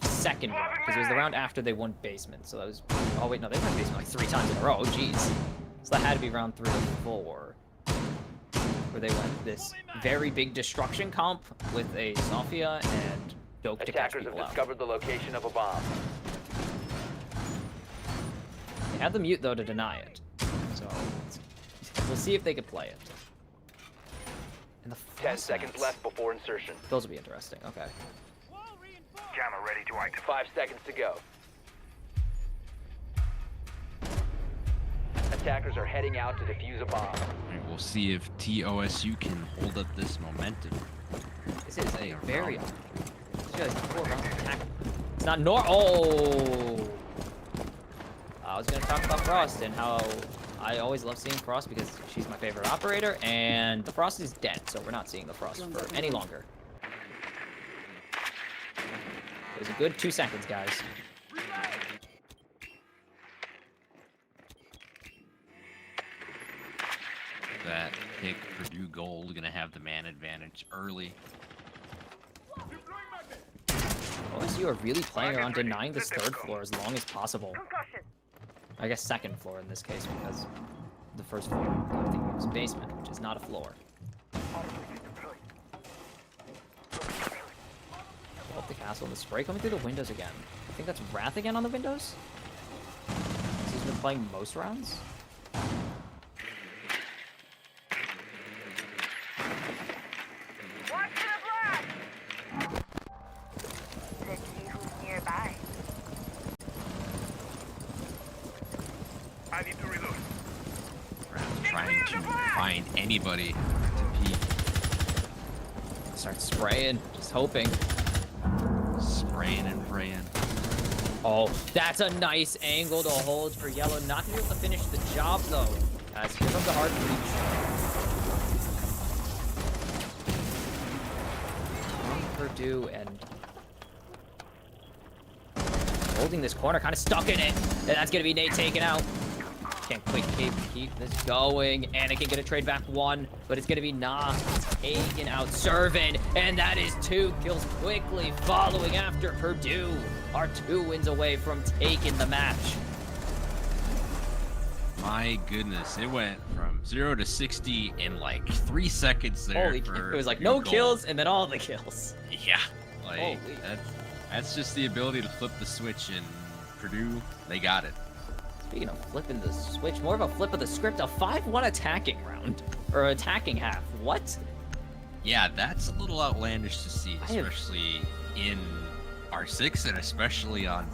second round, because it was the round after they won basement. So that was, oh wait, no, they won basement like 3 times in a row. Oh, jeez. So that had to be round 3 or 4. Where they went this very big destruction comp with a Sophia and Dope to catch Attackers have people out. discovered the location of a bomb. They had the mute though to deny it, so we'll see if they can play it. And the 10 seconds left before insertion. Those will be interesting. Okay. Jammer ready to activate. 5 seconds to go. Attackers are heading out to defuse a bomb. And we'll see if tOSU can hold up this momentum. This is a very. It's not nor. Oh. I was gonna talk about Frost and how I always love seeing Frost because she's my favorite operator, and the Frost is dead, so we're not seeing the Frost for any longer. It was a good 2 seconds, guys. That pick Purdue Gold gonna have the man advantage early. OSU are really playing around denying this 3rd floor as long as possible. I guess 2nd floor in this case, because the 1st floor, I think it was basement, which is not a floor. Pull up the castle and the spray coming through the windows again. I think that's Wrath again on the windows? He's been playing most rounds? I need to reload. Trying to find anybody to peek. Start spraying, just hoping. Spraying and praying. Oh, that's a nice angle to hold for Yellow. Not gonna be able to finish the job though. Guys, here comes the hard breach. From Purdue and holding this corner, kind of stuck in it. And that's gonna be Nate taken out. Can't quite keep this going. Anakin gonna trade back 1, but it's gonna be Nah taken out Servant, and that is 2 kills quickly following after Purdue are 2 wins away from taking the match. My goodness, it went from 0 to 60 in like 3 seconds there. Holy, for it was like Purdue no Gold. kills and then all the kills. Yeah, like Holy. that's just the ability to flip the switch, and Purdue, they got it. Speaking of flipping the switch, more of a flip of the script, a 5-1 attacking round, or attacking half. What? Yeah, that's a little outlandish to see, especially in R6 and especially on.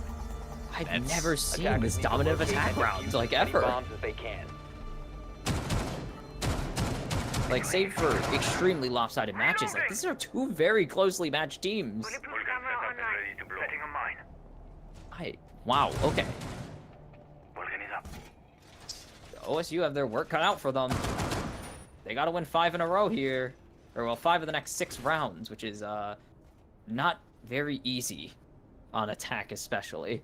I've That's- never seen Attackers this need to dominant of locate attack and defuse rounds, as like many ever. bombs as they can. Like, save for extremely lopsided matches, like, these are 2 very closely matched teams. Ready to blow. Setting a mine. Wow, okay. Working it up. OSU have their work cut out for them. They gotta win 5 in a row here. Or, well, 5 of the next 6 rounds, which is, not very easy. On attack, especially.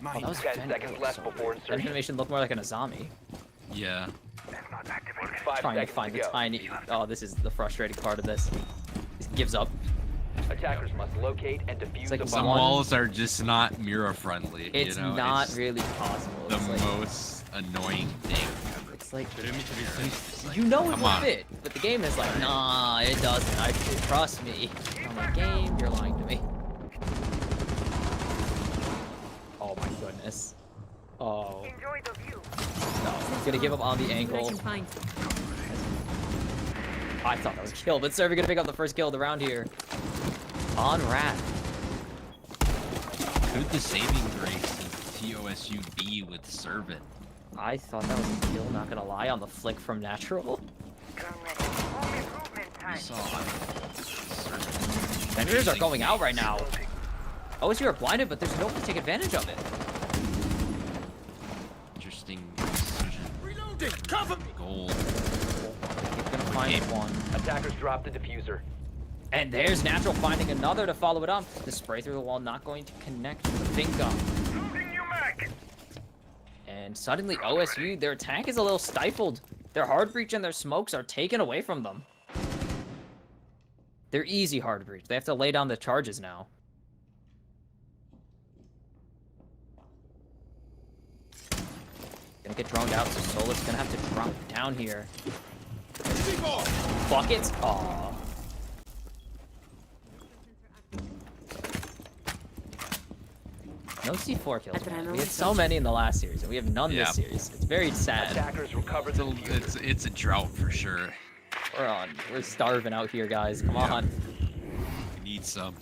Oh, that was 10 seconds left before That insertion. animation looked more like an Azami. Yeah, That's not active. 5 Trying to seconds find to the go. tiny. Oh, this is the frustrating part of this. He gives up. Attackers must locate and defuse like a some bomb. walls are just not mirror friendly. It's you know? not It's really possible. the It's like, most annoying thing ever. it's like It's like, you know it come will on. fit, but the game is like, nah, it doesn't. I trust me. I'm like, game, you're lying to me. goodness. Oh. Enjoy the view. No, he's gonna give up on the See what I ankle. can find. I thought that was a kill, but Server gonna pick up the first kill of the round here. On Rat. Could the saving grace of tOSU be with Servant? I thought that was a kill, not gonna lie, on the flick from Natural. Gun ready. Home improvement We time. saw Servant. Defenders are going out right now. OSU are blinded, but there's no one to take advantage of it. Interesting decision. Reloading! Cover me! Gold. He's gonna find one. Attackers dropped the diffuser. And there's Natural finding another to follow it up. The spray through the wall not going to connect with the pink gun. Loading new mag. And suddenly OSU, their tank is a little stifled. Their hard breach and their smokes are taken away from them. They're easy hard breach. They have to lay down the charges now. Gonna get droned out, so Solar's gonna have to drop down here. Buckets? Aw. No C4 kills, man. We had so many in the last series, and we have none Yeah. this series. It's very sad. Attackers recovered the diffuser. It's a drought for sure. We're starving out here, guys. Come on. We need some.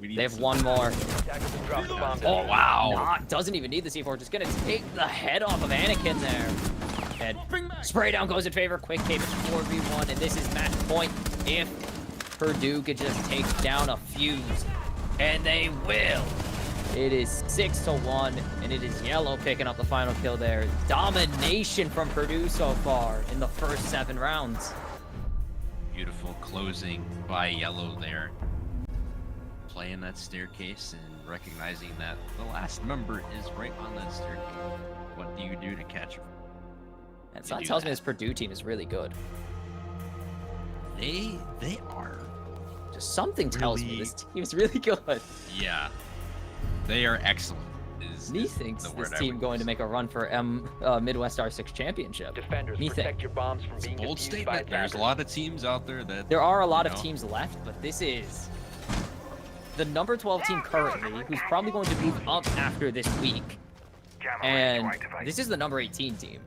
We need They have some. one more. Attackers have dropped the bomb. Oh, wow. Nah, doesn't even need the C4. Just gonna take the head off of Anakin there. And spray down goes in favor. Quick Cape 4v1, and this is match point. If Purdue could just take down a fuse, and they will. It is 6-1, and it is Yellow picking up the final kill there. Domination from Purdue so far in the first 7 rounds. Beautiful closing by Yellow there. Playing that staircase and recognizing that the last member is right on that staircase. What do you do to catch her? And You so that do tells me that. this Purdue team is really good. They are. Just something tells me Really? this team is really good. Yeah. They are excellent. Me thinks the this word I team would going to use. make a run for Midwest R6 championship. Defenders, Me protect think. your bombs from being Bold defused by statement. There's attackers. a lot of teams out there that There are a lot you of know. teams left, but this is the number 12 team currently, who's probably going to move up after this week. Jammer And ready to activate. this is the number 18 team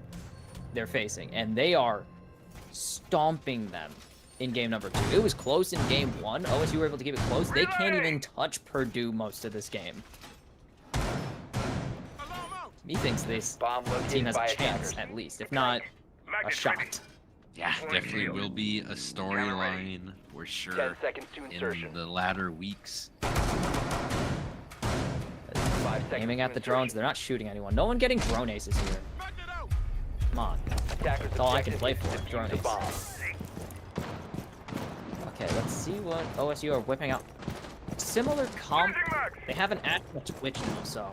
they're facing, and they are stomping them in game number 2. It was close in game 1. OSU were able to keep it close. They can't even touch Purdue most of this game. Me thinks this Bomb team located has by a chance, attackers. at least, if not Mag a is shot. ready. Yeah, definitely will be a storyline for 10 sure seconds to insertion. in the latter weeks. 5 seconds Aiming to at the insertion. drones, they're not shooting anyone. No one getting drone aces here. Come on. Attackers That's all I can objective play is to for, defuse drone the ace. bomb. Okay, let's see what OSU are whipping out. Similar comp. Using mags. They have an actual Twitch now, so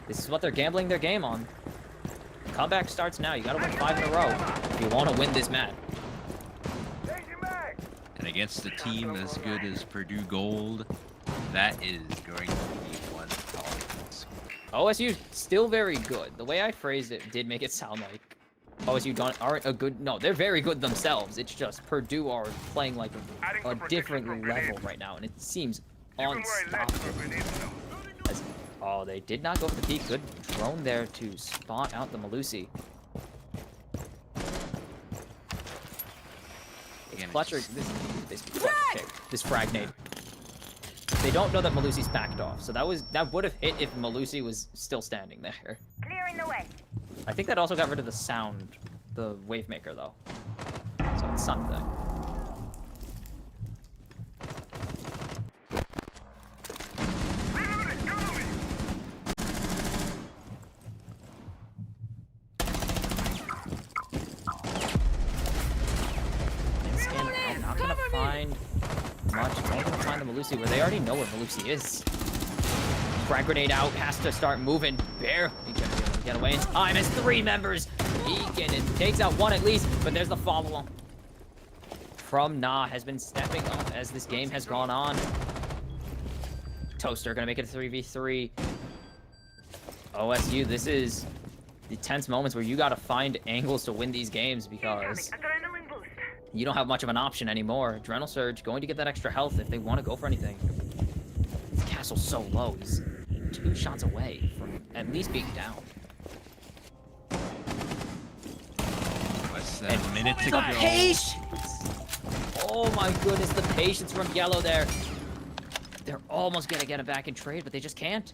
this is what they're gambling their game on. Comeback starts now. You gotta win 5 in a row if you want to win this match. Changing mag. And against a team as good as Purdue Gold, that is going to be one powerful. OSU still very good. The way I phrased it did make it sound like OSU aren't a good. No, they're very good themselves. It's just Purdue are playing like a different level right now, and it seems You can wear less unstoppable. for grenades now. As- Oh, they did not go for the peak. Good drone there to spot out the Malusi. Again, Fletcher, it's this frag nade. They don't know that Malusi's backed off, so that would have hit if Malusi was still standing there. Clearing the way. I think that also got rid of the sound, the wave maker though. So it's something. Reloading, cover me. And scan out, not gonna find much. Only gonna find the Malusi where they already know where Malusi is. Frag grenade out, has to start moving. Barely gonna be able to get away in time as 3 members. Egan and takes out 1 at least, but there's the follow-on. From Nah has been stepping up as this game has gone on. Toaster gonna make it a 3v3. OSU, this is the tense moments where you gotta find angles to win these games because Adrenaline boost. you don't have much of an option anymore. Adrenal Surge going to get that extra health if they want to go for anything. This castle's so low. He's 2 shots away from at least being down. Less than a minute to The go. patience! Oh my goodness, the patience from Yellow there. They're almost gonna get it back in trade, but they just can't.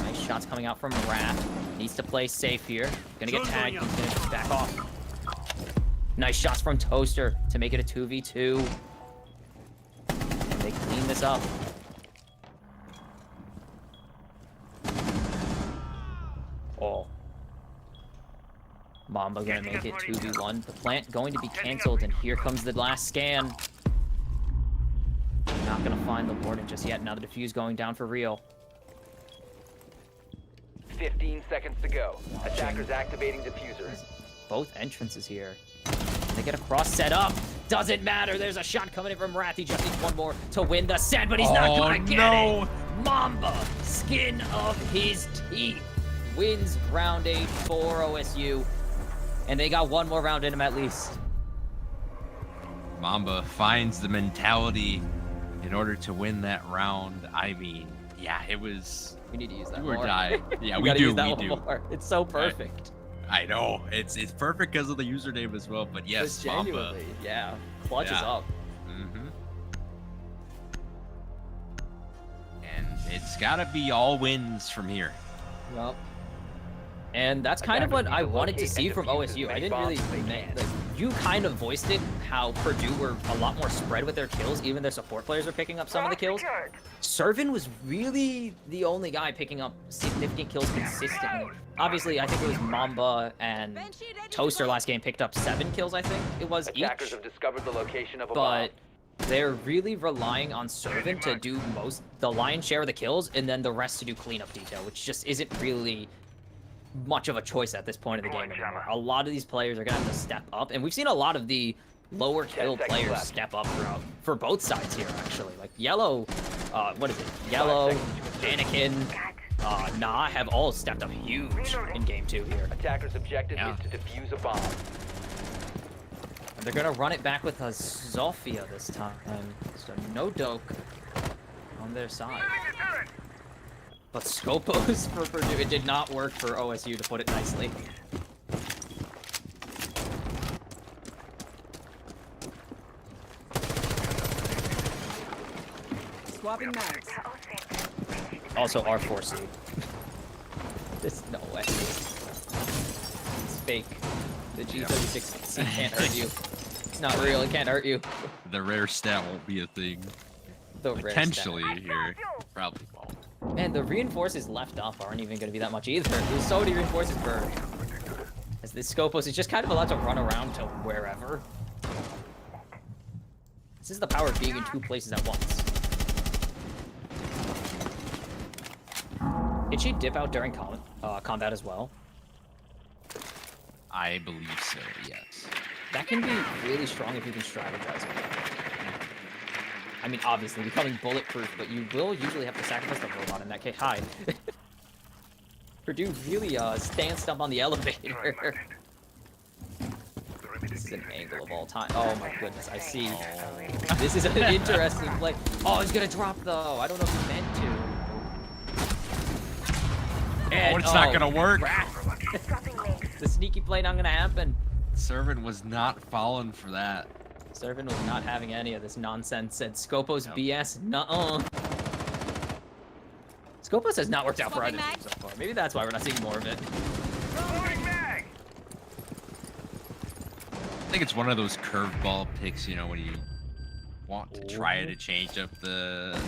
Nice shots coming out from Wrath. Needs to play safe here. Gonna get tagged. He's gonna back off. Nice shots from Toaster to make it a 2v2. And they clean this up. Oh. Mamba gonna make it 2v1. The plant going to be canceled, and here comes the last scan. Not gonna find the warden just yet. Now the defuse going down for real. 15 seconds to go. Attackers activating diffusers. Both entrances here. They get a cross set up. Doesn't matter. There's a shot coming in from Wrath. He just needs one more to win the set, but he's not gonna get it. Mamba, skin of his teeth, wins round 8 for OSU. And they got one more round in him at least. Mamba finds the mentality in order to win that round. I mean, yeah, it was We need to use that do or more. die. Yeah, we we gotta do. use that We one do. more. It's so perfect. I know it's perfect because of the username as well. But yes, Just Mamba. genuinely, yeah. Clutch is Yeah. up. And it's gotta be all wins from here. Yup. And that's kind of what I wanted to see from Locate and OSU. defuse I didn't bombs really, if they can. like, you kind of voiced it, how Purdue were a lot more spread with their kills. Even their support players are picking up some of the kills. Servin was really the only guy picking up significant kills consistently. Obviously, I think it was Mamba and Toaster last game picked up 7 kills, I think it was Attackers each. have discovered the location of a bomb. But they're really relying on Servant to do the lion's share of the kills, and then the rest to do cleanup detail, which just isn't really much of a choice at this point of the game anymore. A lot of these players are gonna have to step up, and we've seen a lot of the lower kill 10 seconds players left. step up throughout for both sides here, actually. Like Yellow, what is it? Yellow, 5 seconds to Anakin, Nah have all stepped up huge in game 2 here. Attackers' objective Yeah. is to defuse a bomb. And they're gonna run it back with a Zofia this time. So no Doke on their side. But Scopos for Purdue, it did not work for OSU, to put it nicely. Swapping mags. Also R4C. There's no way. It's fake. The G36C can't hurt you. It's not real, it can't hurt you. The rare stat won't be a thing. The rare Potentially here, probably won't. stat. Man, the reinforces left up aren't even gonna be that much either. There's so many reinforces for as the Scopos is just kind of allowed to run around to wherever. This is the power of being in 2 places at once. Did she dip out during combat as well? I believe so. Yes. That can be really strong if you can strategize with it. I mean, obviously, becoming bulletproof, but you will usually have to sacrifice the robot in that case. Hi. Purdue really stands up on the elevator. This is an angle of all time. Oh my goodness, I see. This is an interesting play. Oh, he's gonna drop though. I don't know if he meant to. And, It's not gonna work. The sneaky play not gonna happen. Servant was not falling for that. Servant was not having any of this nonsense. Said Scopos Nope. BS. Nuh-uh. Scopos has not worked out for either team so far. Maybe that's why we're not seeing more of it. I think it's one of those curveball picks, you know, when you want to try to change up the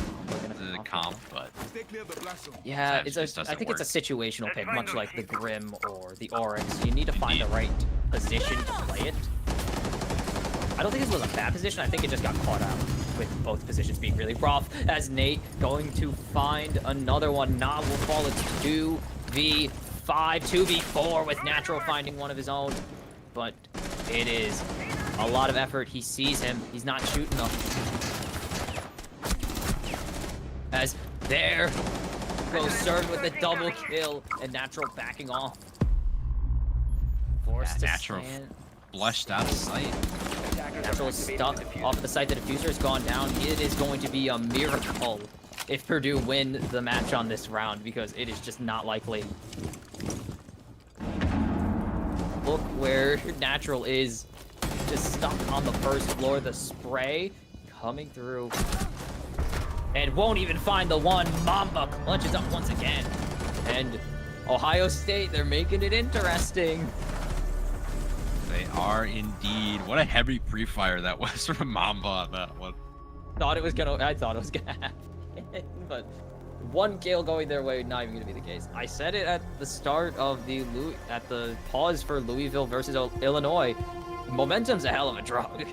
comp, but Stay clear of the blast zone. Yeah, It it's just a. I doesn't think it's a work. situational pick, much like the Grim or the Oryx. You need to find the right position to play it. I don't think this was a bad position. I think it just got caught out with both positions being really rough. As Nate going to find another one. Nah will fall. It's 2v5, 2v4 with Natural finding one of his own. But it is a lot of effort. He sees him. He's not shooting him. As there goes Servant with a double kill and Natural backing off. Forced to Natural stand. blushed out of sight. Natural is stuck off of the site. The diffuser has gone down. It is going to be a miracle if Purdue win the match on this round, because it is just not likely. Look where Natural is, just stuck on the first floor. The spray coming through and won't even find the one. Mamba clutches up once again. And Ohio State, they're making it interesting. They are indeed. What a heavy pre-fire that was from Mamba on that one. I thought it was gonna happen, but one kill going their way, not even gonna be the case. I said it at the start of the pause for Louisville versus Illinois. Momentum's a hell of a drug.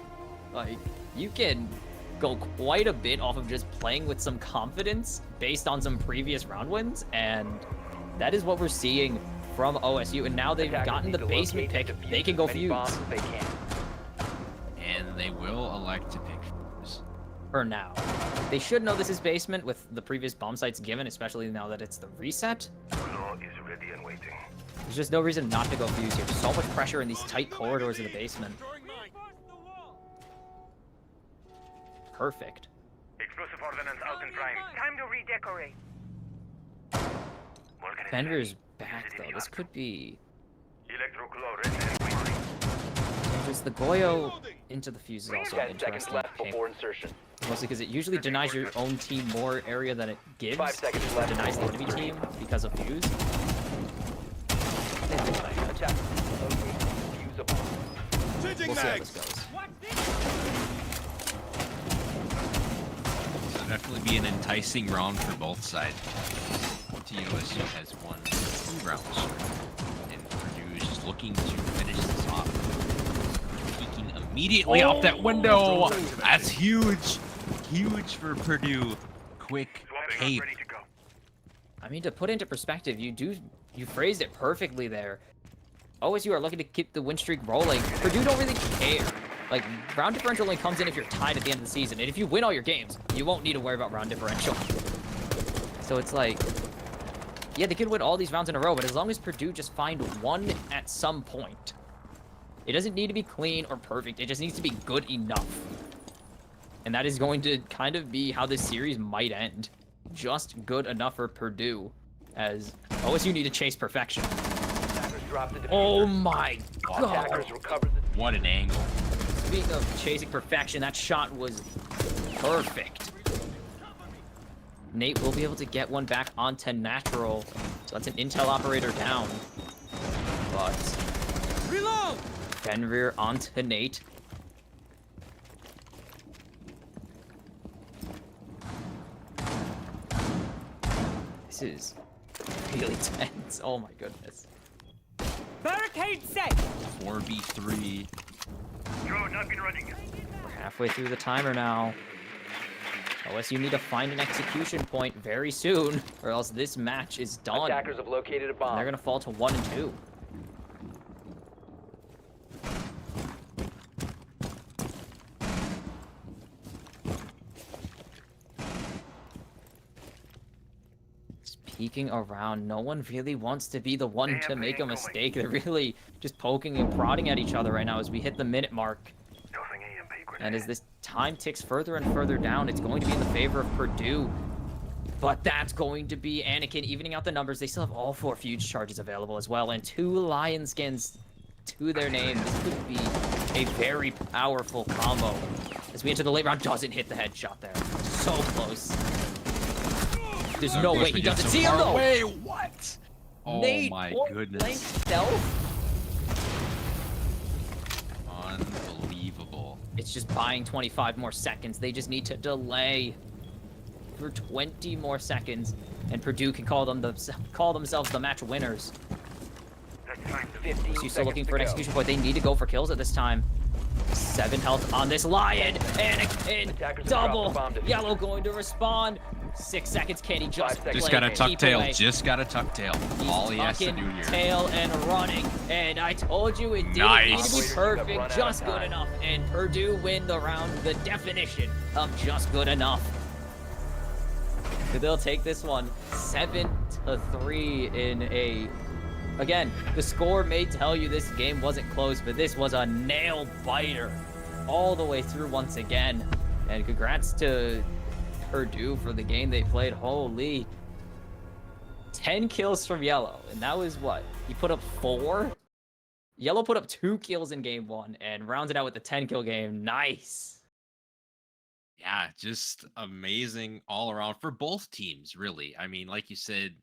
Like, you can go quite a bit off of just playing with some confidence based on some previous round wins, and that is what we're seeing from OSU. And now they've gotten the basement pick. They can go fuse. And they will elect to pick fuse. For now. They should know this is basement with the previous bomb sites given, especially now that it's the reset. Law is ready and waiting. There's just no reason not to go fuse here. So much pressure in these tight corridors of the basement. Perfect. Explosive ordnance out in prime. Time to redecorate. Fenrir's back though. This could be Electroclaw ready and waiting. dangerous. The Goyo into the fuse is also 10 seconds interesting left pick. before insertion. Mostly because it usually denies your own team more area than it gives. 5 seconds Or left. denies the enemy team because of fuse. Attack. Fuse a bomb. Changing We'll see how mags. this goes. So definitely be an enticing round for both sides. tOSU has won 2 rounds straight, and Purdue is just looking to finish this off. Peeking immediately out that window. That's huge. Huge for Purdue. Quick tape. Ready to go. I mean, to put into perspective, you phrased it perfectly there. OSU are looking to keep the win streak rolling. Purdue don't really care. Like, round differential only comes in if you're tied at the end of the season. And if you win all your games, you won't need to worry about round differential. So it's like, yeah, they could win all these rounds in a row, but as long as Purdue just find one at some point, it doesn't need to be clean or perfect. It just needs to be good enough. And that is going to kind of be how this series might end. Just good enough for Purdue, as OSU need to chase perfection. Attackers dropped the diffuser. Oh my god! Attackers recovered the What an angle. Speaking of chasing perfection, that shot was perfect. Nate will be able to get one back onto Natural. So that's an intel operator down. But Reload! Fenrir onto Nate. This is really tense. Oh my goodness. Barricade set. 4v3. Drone up and running. We're halfway through the timer now. OSU need to find an execution point very soon, or else this match is done. attackers have located a bomb. And they're gonna fall to 1 and 2. Just peeking around. No one really wants to be the one to make a mistake. They're really just poking and prodding at each other right now as we hit the minute mark. Tossing EMP grenade. And as this time ticks further and further down, it's going to be in the favor of Purdue. But that's going to be Anakin evening out the numbers. They still have all 4 Fuge charges available as well, and 2 Lion skins to their name. This could be a very powerful combo. As we enter the late round, doesn't hit the headshot there. So close. There's no way he doesn't see him though. Wait, what? Oh Nate, my point goodness. blank stealth. Unbelievable. It's just buying 25 more seconds. They just need to delay for 20 more seconds, and Purdue can call themselves the match winners. That's fine. 15 So still looking seconds for an to go. execution point. They need to go for kills at this time. 7 health on this Lion. Anakin, Attackers have double. dropped the bomb diffuser. Yellow going to respond. 6 seconds. Can he just 5 seconds. Just play got a it, tuck keep tail. away? Just got a tuck tail. He's All he has to tucking do here. tail and running. And I told you it didn't Nice. need to be Operators have run perfect, out of just good time. enough. And Purdue win the round, the definition of just good enough. They'll take this one 7-3 in a... Again, the score may tell you this game wasn't close, but this was a nail-biter all the way through once again. And congrats to Purdue for the game they played. Holy. 10 kills from Yellow. And that was what? He put up 4? Yellow put up 2 kills in game 1 and rounded out with a 10-kill game. Nice. Yeah, just amazing all around for both teams, really. I mean, like you said,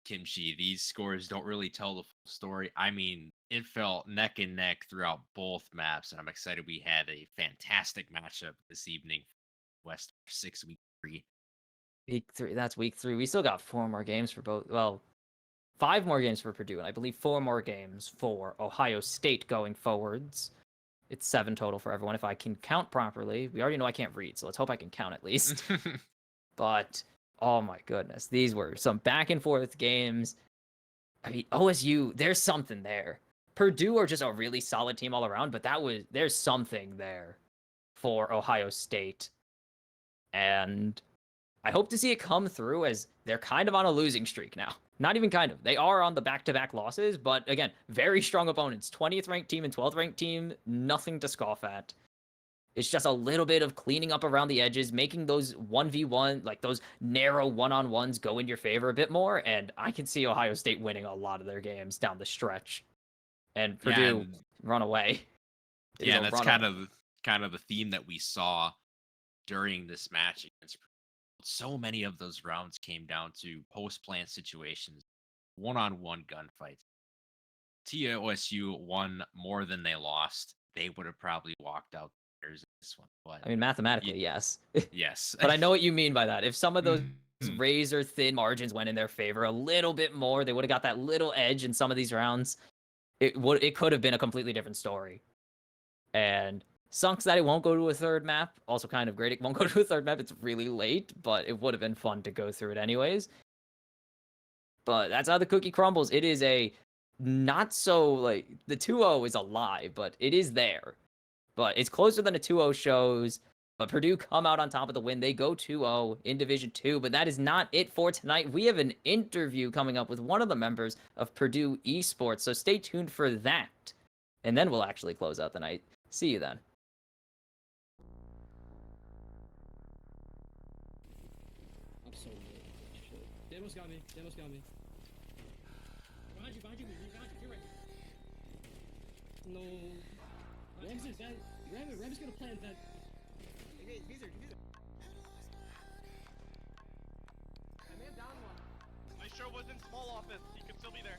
Kimchi, these scores don't really tell the full story. I mean, it felt neck and neck throughout both maps, and I'm excited we had a fantastic matchup this evening. West 6 week 3. Week 3. That's week 3. We still got 4 more games for both. Well, 5 more games for Purdue, and I believe 4 more games for Ohio State going forwards. It's 7 total for everyone, if I can count properly. We already know I can't read, so let's hope I can count at least. But, oh my goodness, these were some back and forth games. I mean, OSU, there's something there. Purdue are just a really solid team all around, but there's something there for Ohio State. And I hope to see it come through, as they're kind of on a losing streak now. Not even kind of. They are on the back-to-back losses, but again, very strong opponents. 20th ranked team and 12th ranked team, nothing to scoff at. It's just a little bit of cleaning up around the edges, making those 1v1, like those narrow one-on-ones go in your favor a bit more, and I can see Ohio State winning a lot of their games down the stretch. And Purdue run away. Yeah, that's kind of the theme that we saw during this match against Purdue. So many of those rounds came down to post-plant situations, one-on-one gunfights. tOSU won more than they lost. They would have probably walked out in this one. But I mean, mathematically, yes. Yes. But I know what you mean by that. If some of those razor-thin margins went in their favor a little bit more, they would have got that little edge in some of these rounds. It could have been a completely different story. And sucks that it won't go to a third map. Also kind of great it won't go to a third map. It's really late, but it would have been fun to go through it anyways. But that's how the cookie crumbles. It is a not so, like, the 2-0 is a lie, but it is there. But it's closer than a 2-0 shows. But Purdue come out on top of the win. They go 2-0 in Division 2, but that is not it for tonight. We have an interview coming up with one of the members of Purdue Esports, so stay tuned for that. And then we'll actually close out the night. See you then. Absolutely. Demos got me. Demos got me. Behind you, behind you, you're right. No. Ram's is that. Ram's gonna plant that. My show was in small office. He could still be there.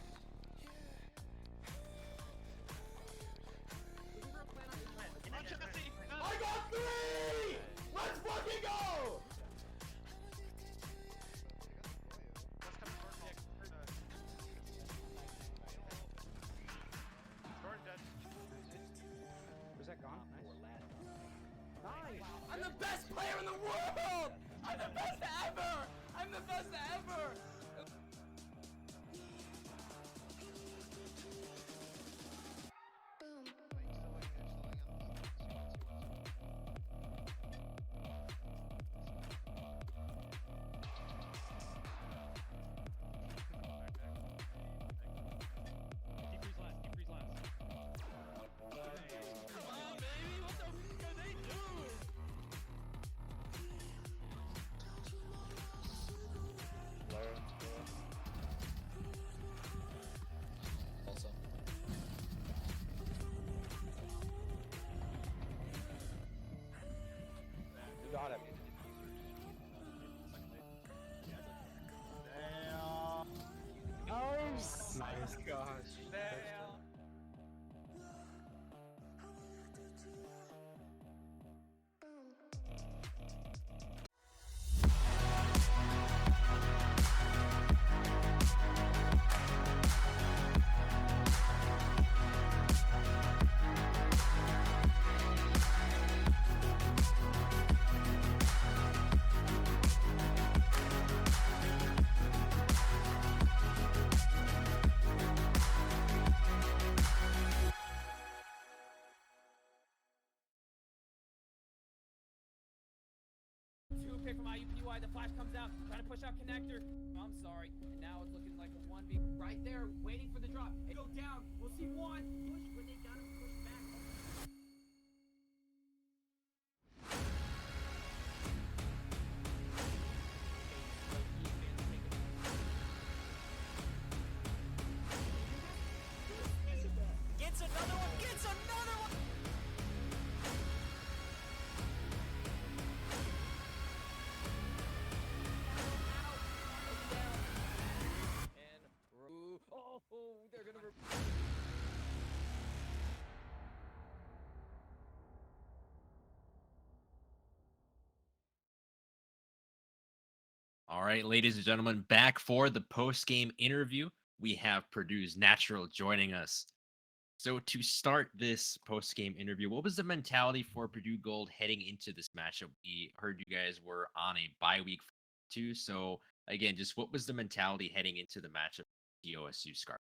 I got 3! Let's fucking go! Was that gone? Nice. I'm the best player in the world! I'm the best ever! I'm the best ever! Got him. Damn. Nice. Gosh. Damn. Pick from IUPY, the flash comes out, trying to push out connector. I'm sorry. And now it's looking like a 1v right there, waiting for the drop. It go down. We'll see one. Push when they got him pushed back. they're gonna. All right, ladies and gentlemen, back for the post-game interview. We have Purdue's Natural joining us. So to start this post-game interview, what was the mentality for Purdue Gold heading into this matchup? We heard you guys were on a bye week too. So again, just what was the mentality heading into the matchup? tOSU Scarlet.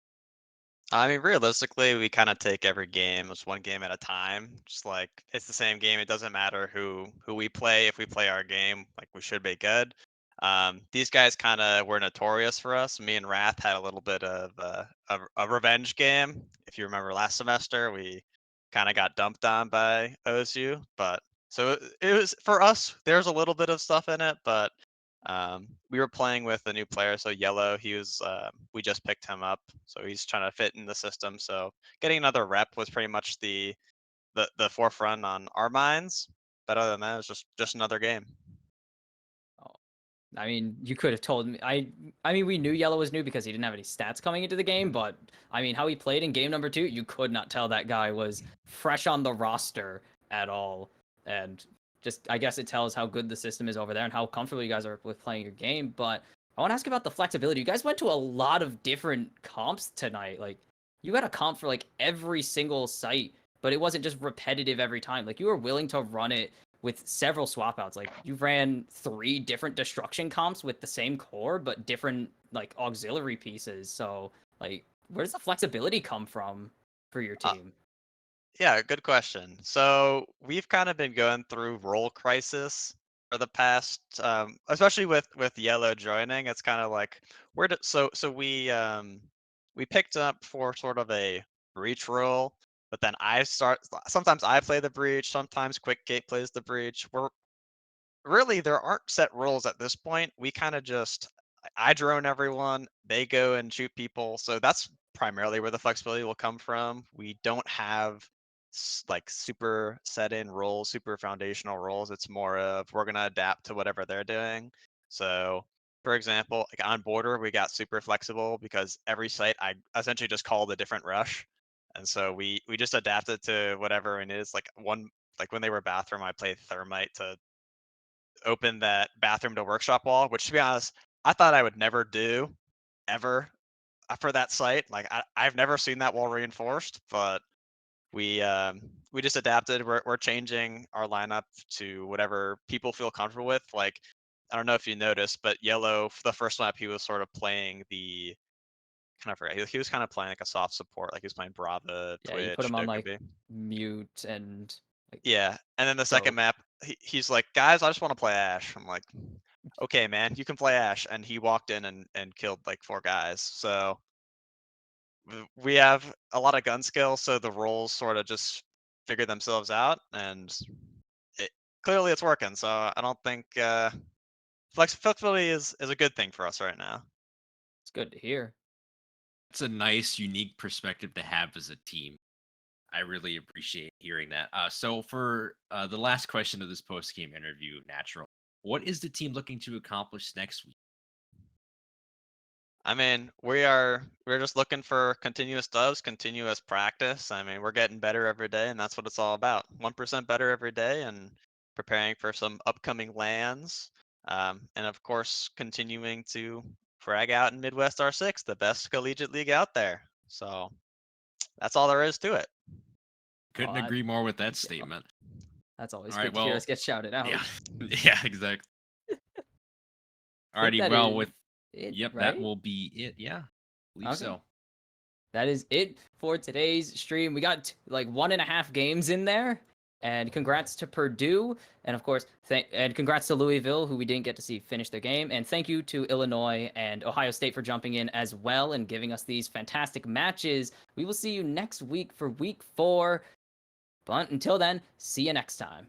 I mean, realistically, we kind of take every game as one game at a time. Just like it's the same game. It doesn't matter who we play. If we play our game, like we should be good. These guys kind of were notorious for us. Me and Wrath had a little bit of a revenge game. If you remember last semester, we kind of got dumped on by OSU. But so it was for us. There's a little bit of stuff in it, but we were playing with a new player, so Yellow. He was we just picked him up, so he's trying to fit in the system. So getting another rep was pretty much the forefront on our minds. But other than that, it was just another game. I mean, you could have told me. I mean, we knew Yellow was new because he didn't have any stats coming into the game. But I mean, how he played in game number 2, you could not tell that guy was fresh on the roster at all. And just, I guess it tells how good the system is over there and how comfortable you guys are with playing your game. But I want to ask about the flexibility. You guys went to a lot of different comps tonight. Like, you got a comp for like every single site, but it wasn't just repetitive every time. Like, you were willing to run it with several swap outs. Like, you ran 3 different destruction comps with the same core, but different like auxiliary pieces. So like, where does the flexibility come from for your team? Yeah, good question. So we've kind of been going through role crisis for the past, especially with Yellow joining. It's kind of like so we picked up for sort of a breach role, but then sometimes I play the breach, sometimes Quickgate plays the breach. There aren't set rules at this point. We kind of just I drone everyone, they go and shoot people. So that's primarily where the flexibility will come from. We don't have like super set in roles, super foundational roles. It's more of we're gonna adapt to whatever they're doing. So for example, like on border, we got super flexible because every site I essentially just called a different rush. And so we just adapted to whatever it is. Like when they were bathroom, I played thermite to open that bathroom to workshop wall, which to be honest, I thought I would never do ever for that site. Like I've never seen that wall reinforced, but we just adapted. We're changing our lineup to whatever people feel comfortable with. Like I don't know if you noticed, but Yellow for the first map he was sort of playing the kind of forget. He was kind of playing like a soft support, like he was playing Brava, Yeah, you put Twitch, him on like Dokkaebi. mute and like, Yeah, and then the second so map, he's like, guys, I just want to play Ash. I'm like, okay, man, you can play Ash, and he walked in and killed like 4 guys. So we have a lot of gun skill, so the roles sort of just figure themselves out, and it, clearly it's working. So I don't think flexibility is a good thing for us right now. it's good to hear. It's a nice, unique perspective to have as a team. I really appreciate hearing that. So for the last question of this post-game interview, Natural, what is the team looking to accomplish next week? I mean, we're just looking for continuous dubs, continuous practice. I mean, we're getting better every day, and that's what it's all about. 1% better every day, and preparing for some upcoming lands, and of course, continuing to frag out in Midwest R6, the best collegiate league out there. So that's all there is to it. Couldn't Well, agree more with that yeah, statement. that's always All good right, to hear well, us get shouted out. Yeah, yeah, exactly. Alrighty, that well, is with it, yep, right? that will be it. Yeah, I believe Okay. so. That is it for today's stream. We got like 1.5 games in there. And congrats to Purdue. And of course, and congrats to Louisville, who we didn't get to see finish their game. And thank you to Illinois and Ohio State for jumping in as well and giving us these fantastic matches. We will see you next week for week 4. But until then, see you next time.